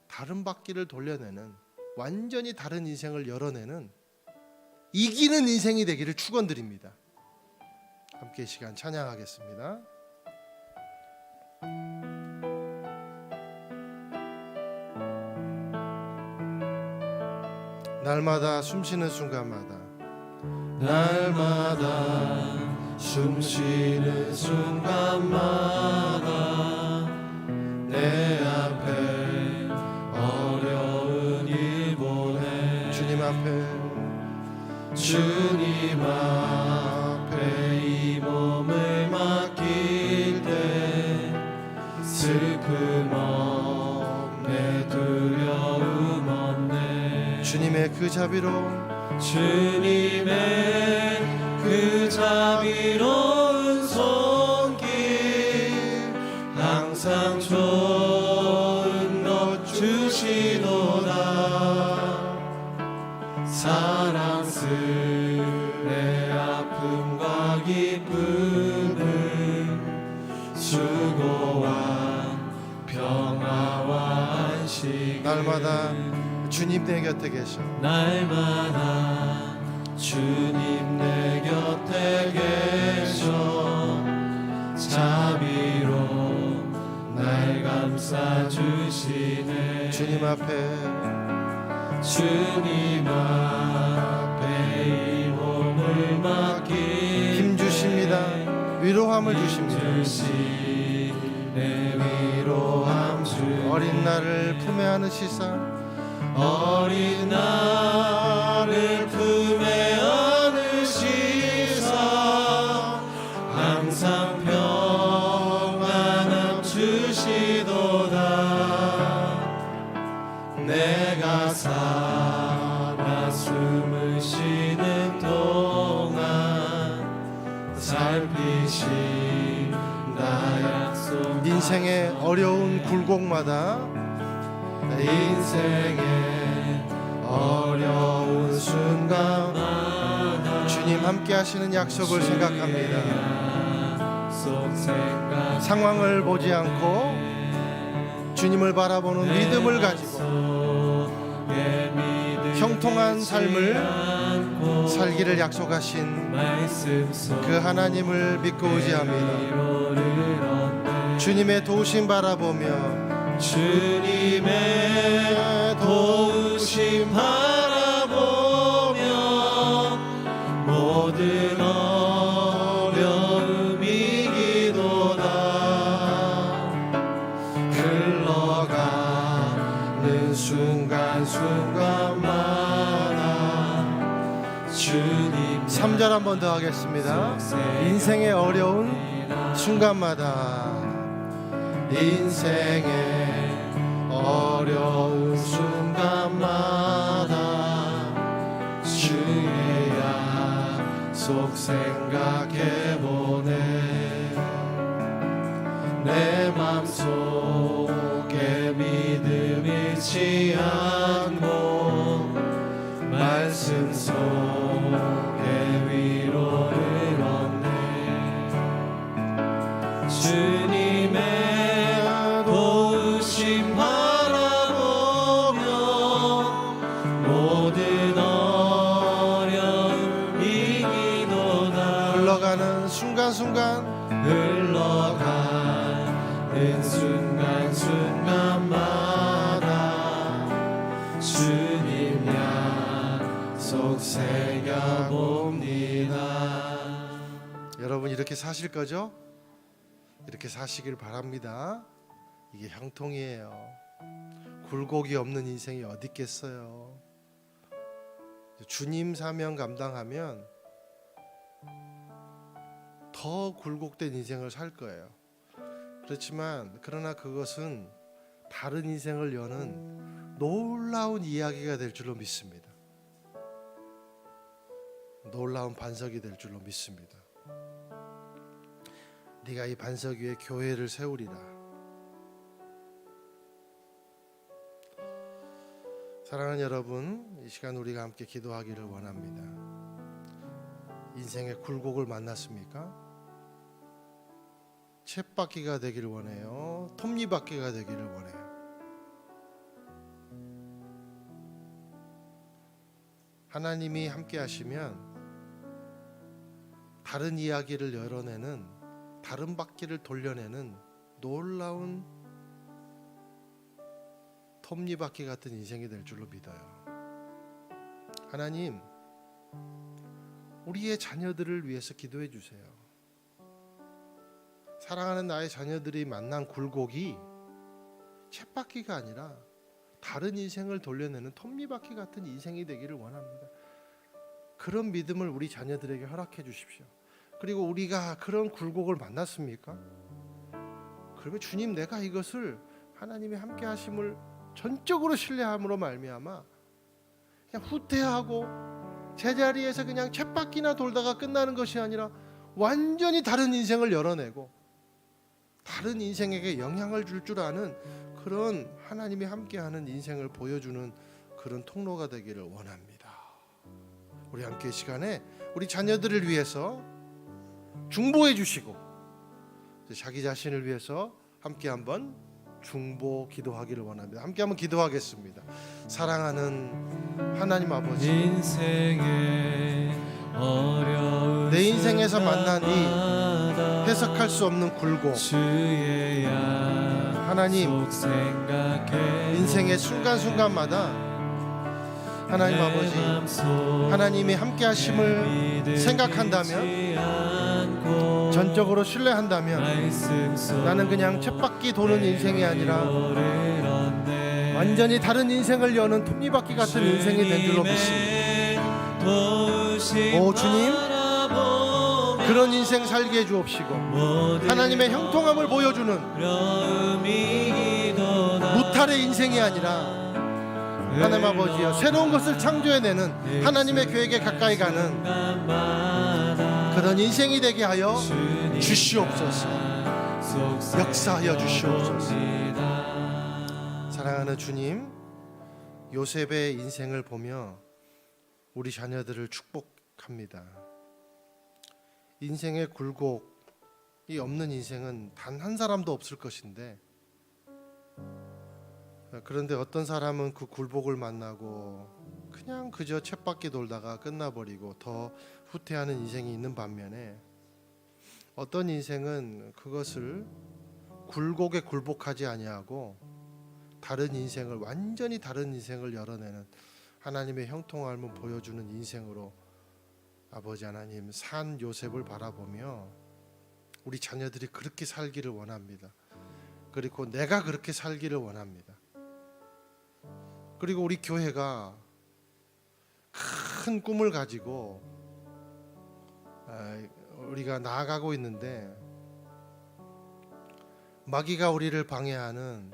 다른 바퀴를 돌려내는, 완전히 다른 인생을 열어내는 이기는 인생이 되기를 축원드립니다. 함께 이 시간 찬양하겠습니다. 날마다 숨쉬는 순간마다, 날마다 숨쉬는 순간마다 내 앞에 어려운 일 보내 주님 앞에 이 몸을 맡길 때 슬픔 없네, 두려움 없네. 주님의 그 자비로운, 주님의 그 자비로운 손길, 항상 좋은 것 주시도다. 사랑스레 아픔과 기쁨을, 수고와 평화와 안식을, 날마다 주님 내 곁에 계셔. 날마다 주님 내 곁에 계셔 자비로 날 감싸 주시네. 주님 앞에 이 몸을 맡기 힘 주십니다. 위로함을 주십니다. 내 위로함 주. 어린 나를 품에 안으시사, 어린 나를 품에 안으시사 항상 평안함 주시도다. 내가 살아 숨을 쉬는 동안 살피신다 약속. 인생의 어려운 굴곡마다, 인생의 어려운 순간 주님 함께 하시는 약속을 생각합니다. 생각 상황을 보지 않고 주님을 바라보는 믿음을 가지고 형통한 삶을 살기를 약속하신 그 하나님을 믿고 의지합니다. 주님의 도우심 바라보며, 주님의 도우심 바라보며 모든 어려움 이기도다. 흘러가는 순간순간마다 주님. 3절 한 번 더 하겠습니다. 인생의 어려운 순간마다, 인생의 어려운 순간마다 주의 약속 생각해보네. 내 맘속에 믿음 잃지 않고 말씀 속에 위로를 얻네. 주님의 도우심 바라보며 모든 어려움 이기도다. 흘러가는 순간순간, 흘러가는 순간순간마다 주님 약속 새겨봅니다. 여러분 이렇게 사실 거죠? 이렇게 사시길 바랍니다. 이게 형통이에요. 굴곡이 없는 인생이 어디 있겠어요. 주님 사명 감당하면 더 굴곡된 인생을 살 거예요. 그렇지만 그러나 그것은 다른 인생을 여는 놀라운 이야기가 될 줄로 믿습니다. 놀라운 반석이 될 줄로 믿습니다. 네가 이 반석 위에 교회를 세우리라. 사랑하는 여러분, 이 시간 우리가 함께 기도하기를 원합니다. 인생의 굴곡을 만났습니까? 쳇바퀴가 되기를 원해요? 톱니바퀴가 되기를 원해요? 하나님이 함께 하시면 다른 이야기를 열어내는, 다른 바퀴를 돌려내는 놀라운 톱니바퀴 같은 인생이 될 줄로 믿어요. 하나님, 우리의 자녀들을 위해서 기도해 주세요. 사랑하는 나의 자녀들이 만난 굴곡이 쳇바퀴가 아니라 다른 인생을 돌려내는 톱니바퀴 같은 인생이 되기를 원합니다. 그런 믿음을 우리 자녀들에게 허락해 주십시오. 그리고 우리가 그런 굴곡을 만났습니까? 그러면 주님, 내가 이것을 하나님의 함께 하심을 전적으로 신뢰함으로 말미암아 그냥 후퇴하고 제자리에서 그냥 쳇바퀴나 돌다가 끝나는 것이 아니라 완전히 다른 인생을 열어내고 다른 인생에게 영향을 줄 줄 아는 그런 하나님이 함께하는 인생을 보여주는 그런 통로가 되기를 원합니다. 우리 함께 이 시간에 우리 자녀들을 위해서 중보해 주시고 자기 자신을 위해서 함께 한번 중보 기도하기를 원합니다. 함께 한번 기도하겠습니다. 사랑하는 하나님 아버지, 내 인생에서 만난 이 해석할 수 없는 굴곡, 하나님, 인생의 순간순간마다 하나님 아버지, 하나님이 함께 하심을 생각한다면, 전적으로 신뢰한다면 나는 그냥 쳇바퀴 도는 인생이 아니라 완전히 다른 인생을 여는 톱니바퀴 같은 인생이 된 줄로 믿습니다. 오 주님, 그런 인생 살게 해주옵시고 하나님의 형통함을 보여주는 무탈의 인생이 아니라 하나님 아버지여, 새로운 것을 창조해내는 하나님의 계획에 가까이 가는 그런 인생이 되게 하여 주시옵소서. 역사하여 주시옵소서. 사랑하는 주님, 요셉의 인생을 보며 우리 자녀들을 축복합니다. 인생의 굴곡이 없는 인생은 단 한 사람도 없을 것인데, 그런데 어떤 사람은 그 굴곡을 만나고 그냥 그저 쳇바퀴 돌다가 끝나버리고 더 후퇴하는 인생이 있는 반면에, 어떤 인생은 그것을 굴곡에 굴복하지 아니하고 다른 인생을, 완전히 다른 인생을 열어내는 하나님의 형통함을 보여주는 인생으로 아버지 하나님 산 요셉을 바라보며 우리 자녀들이 그렇게 살기를 원합니다. 그리고 내가 그렇게 살기를 원합니다. 그리고 우리 교회가 큰 꿈을 가지고 우리가 나아가고 있는데, 마귀가 우리를 방해하는,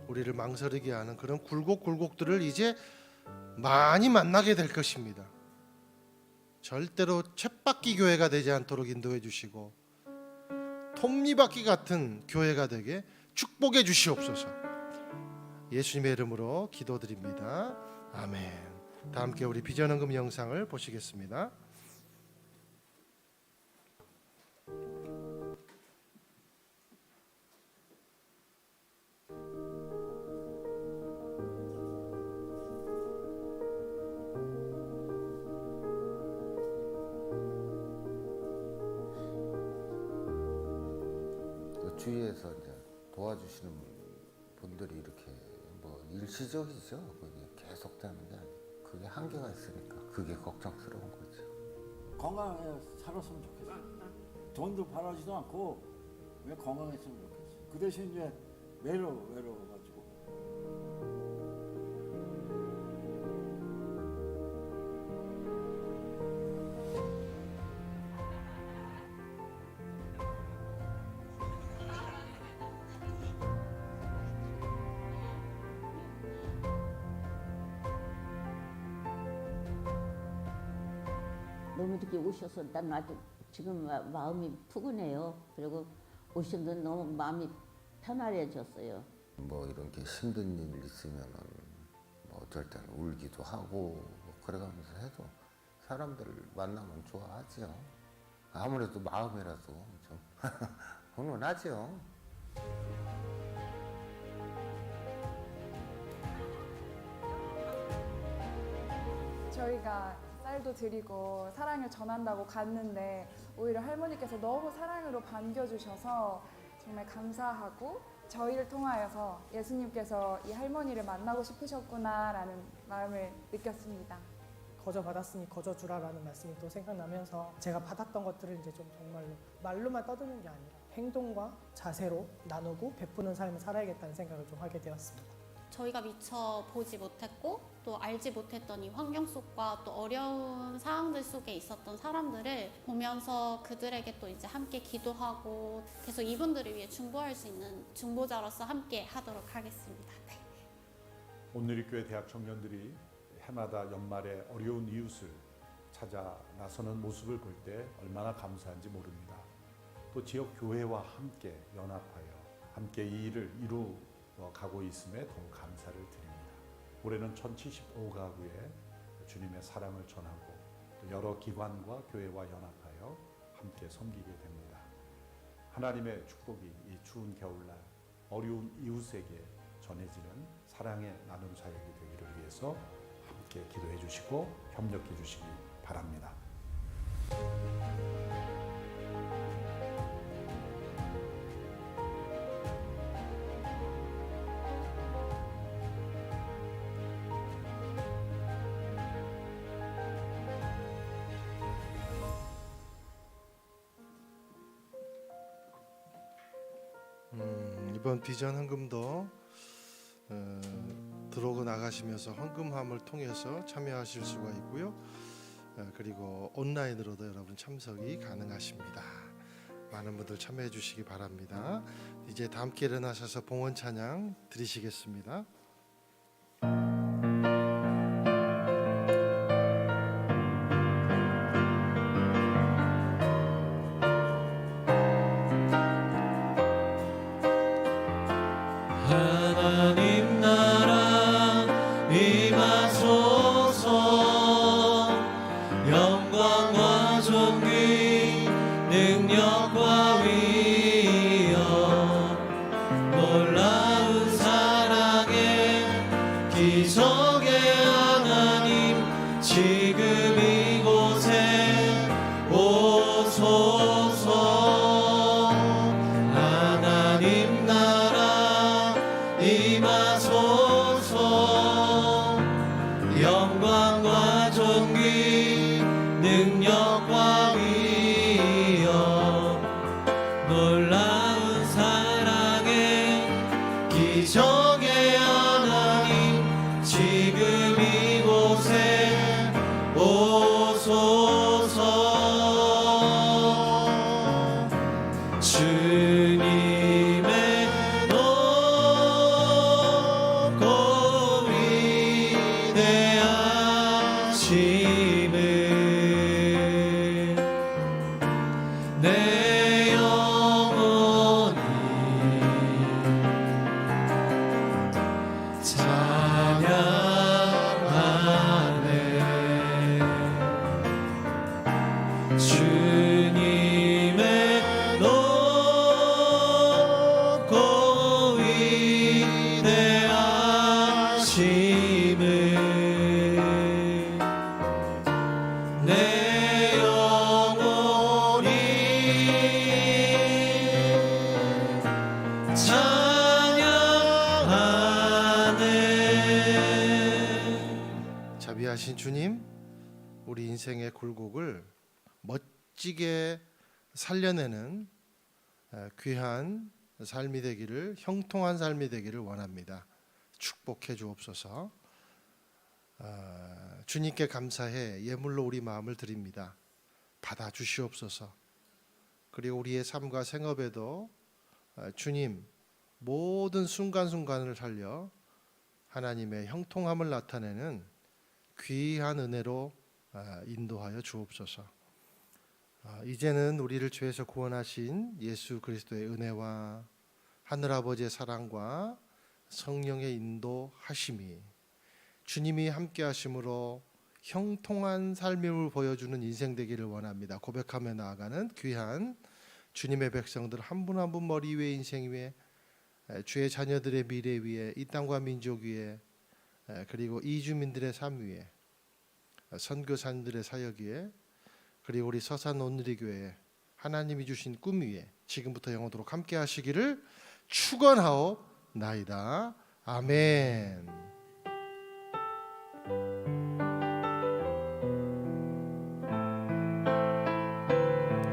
우리를 망설이게 하는 그런 굴곡들을 이제 많이 만나게 될 것입니다. 절대로 쳇바퀴 교회가 되지 않도록 인도해 주시고 톱니바퀴 같은 교회가 되게 축복해 주시옵소서. 예수님의 이름으로 기도드립니다. 아멘. 다 함께 우리 비전헌금 영상을 보시겠습니다. 주위에서 이제 도와주시는 분들이 이렇게 뭐 일시적이죠. 그게 계속 되는 게 아니고 그게 한계가 있으니까 그게 걱정스러운 거죠. 건강하게 살았으면 좋겠어. 돈도 바라지도 않고 왜 건강했으면 좋겠어. 그 대신 이제 외로워가지고. 너무 이렇게 오셔서 난 아주 지금 마음이 푸근해요. 그리고 오셨는데 너무 마음이 편안해졌어요. 뭐 이런 게 힘든 일 있으면은 뭐 어쩔 때는 울기도 하고 뭐 그래가면서 해도 사람들 만나면 좋아하지요. 아무래도 마음이라도 좀 훈훈하죠. 저희가 쌀도 드리고 사랑을 전한다고 갔는데 오히려 할머니께서 너무 사랑으로 반겨주셔서 정말 감사하고 저희를 통하여서 예수님께서 이 할머니를 만나고 싶으셨구나라는 마음을 느꼈습니다. 거저 받았으니 거저 주라라는 말씀이 또 생각나면서 제가 받았던 것들을 이제 좀 정말로 말로만 떠드는 게 아니라 행동과 자세로 나누고 베푸는 삶을 살아야겠다는 생각을 좀 하게 되었습니다. 저희가 미처 보지 못했고 또 알지 못했던 이 환경 속과 또 어려운 상황들 속에 있었던 사람들을 보면서 그들에게 또 이제 함께 기도하고 계속 이분들을 위해 중보할 수 있는 중보자로서 함께 하도록 하겠습니다. 네. 온누리교회 대학 청년들이 해마다 연말에 어려운 이웃을 찾아 나서는 모습을 볼 때 얼마나 감사한지 모릅니다. 또 지역 교회와 함께 연합하여 함께 이 일을 이루어가고 있음에 더욱 감사를 드립니다. 올해는 1075가구에 주님의 사랑을 전하고 또 여러 기관과 교회와 연합하여 함께 섬기게 됩니다. 하나님의 축복이 이 추운 겨울날 어려운 이웃에게 전해지는 사랑의 나눔 사역이 되기를 위해서 함께 기도해 주시고 협력해 주시기 바랍니다. 이번 비전 헌금도 들어오고 나가시면서 헌금함을 통해서 참여하실 수가 있고요. 그리고 온라인으로도 여러분 참석이 가능하십니다. 많은 분들 참여해 주시기 바랍니다. 이제 다 함께 일어나셔서 봉헌 찬양 드리시겠습니다. 하나님 나라 임하소서. 영광과 존귀 능력과 위엄 놀라운 사랑의 기적의 하나님 지금 이곳에 오소서. 하나님 나라 임하소서. 영광과 존귀 능력과 위엄 놀라운 사랑의 기적의 하나님 지금 이곳에 오소서. 주님의 높고 위대하심을 내 영혼이 찬양하네. 주님의 높고 위대하심을 내 영혼이 찬양하네. 자비하신 주님, 우리 인생의 굴곡을 멋지게 살려내는 귀한 삶이 되기를, 형통한 삶이 되기를 원합니다. 축복해 주옵소서. 주님께 감사해 예물로 우리 마음을 드립니다. 받아 주시옵소서. 그리고 우리의 삶과 생업에도 주님 모든 순간순간을 살려 하나님의 형통함을 나타내는 귀한 은혜로 인도하여 주옵소서. 이제는 우리를 죄에서 구원하신 예수 그리스도의 은혜와 하늘아버지의 사랑과 성령의 인도하심이 주님이 함께 하심으로 형통한 삶을 보여주는 인생 되기를 원합니다. 고백하며 나아가는 귀한 주님의 백성들 한 분 한 분 머리 위에 인생 위에 주의 자녀들의 미래 위에 이 땅과 민족 위에 그리고 이주민들의 삶 위에 선교사님들의 사역 위에 그리고 우리 서산 온누리교회 하나님이 주신 꿈 위에 지금부터 영원토록 함께 하시기를 축원하옵나이다. 아멘.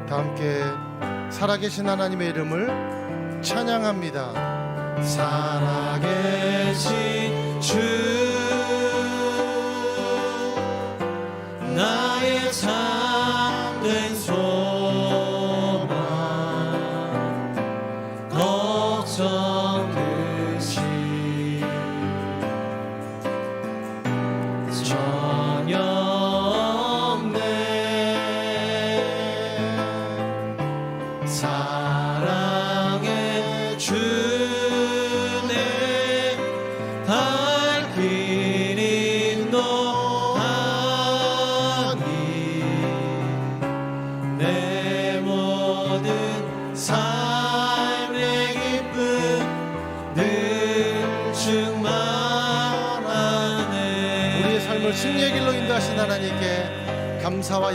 다 함께 살아계신 하나님의 이름을 찬양합니다. 살아계신 주 나의 참된 소망 걱정 없이 전혀 없네. 사랑의 주내 발길 인도하니 내 모든 삶의 기쁨 늘 충만하네. 우리의 삶을 승리의 길로 인도하신 하나님께 감사와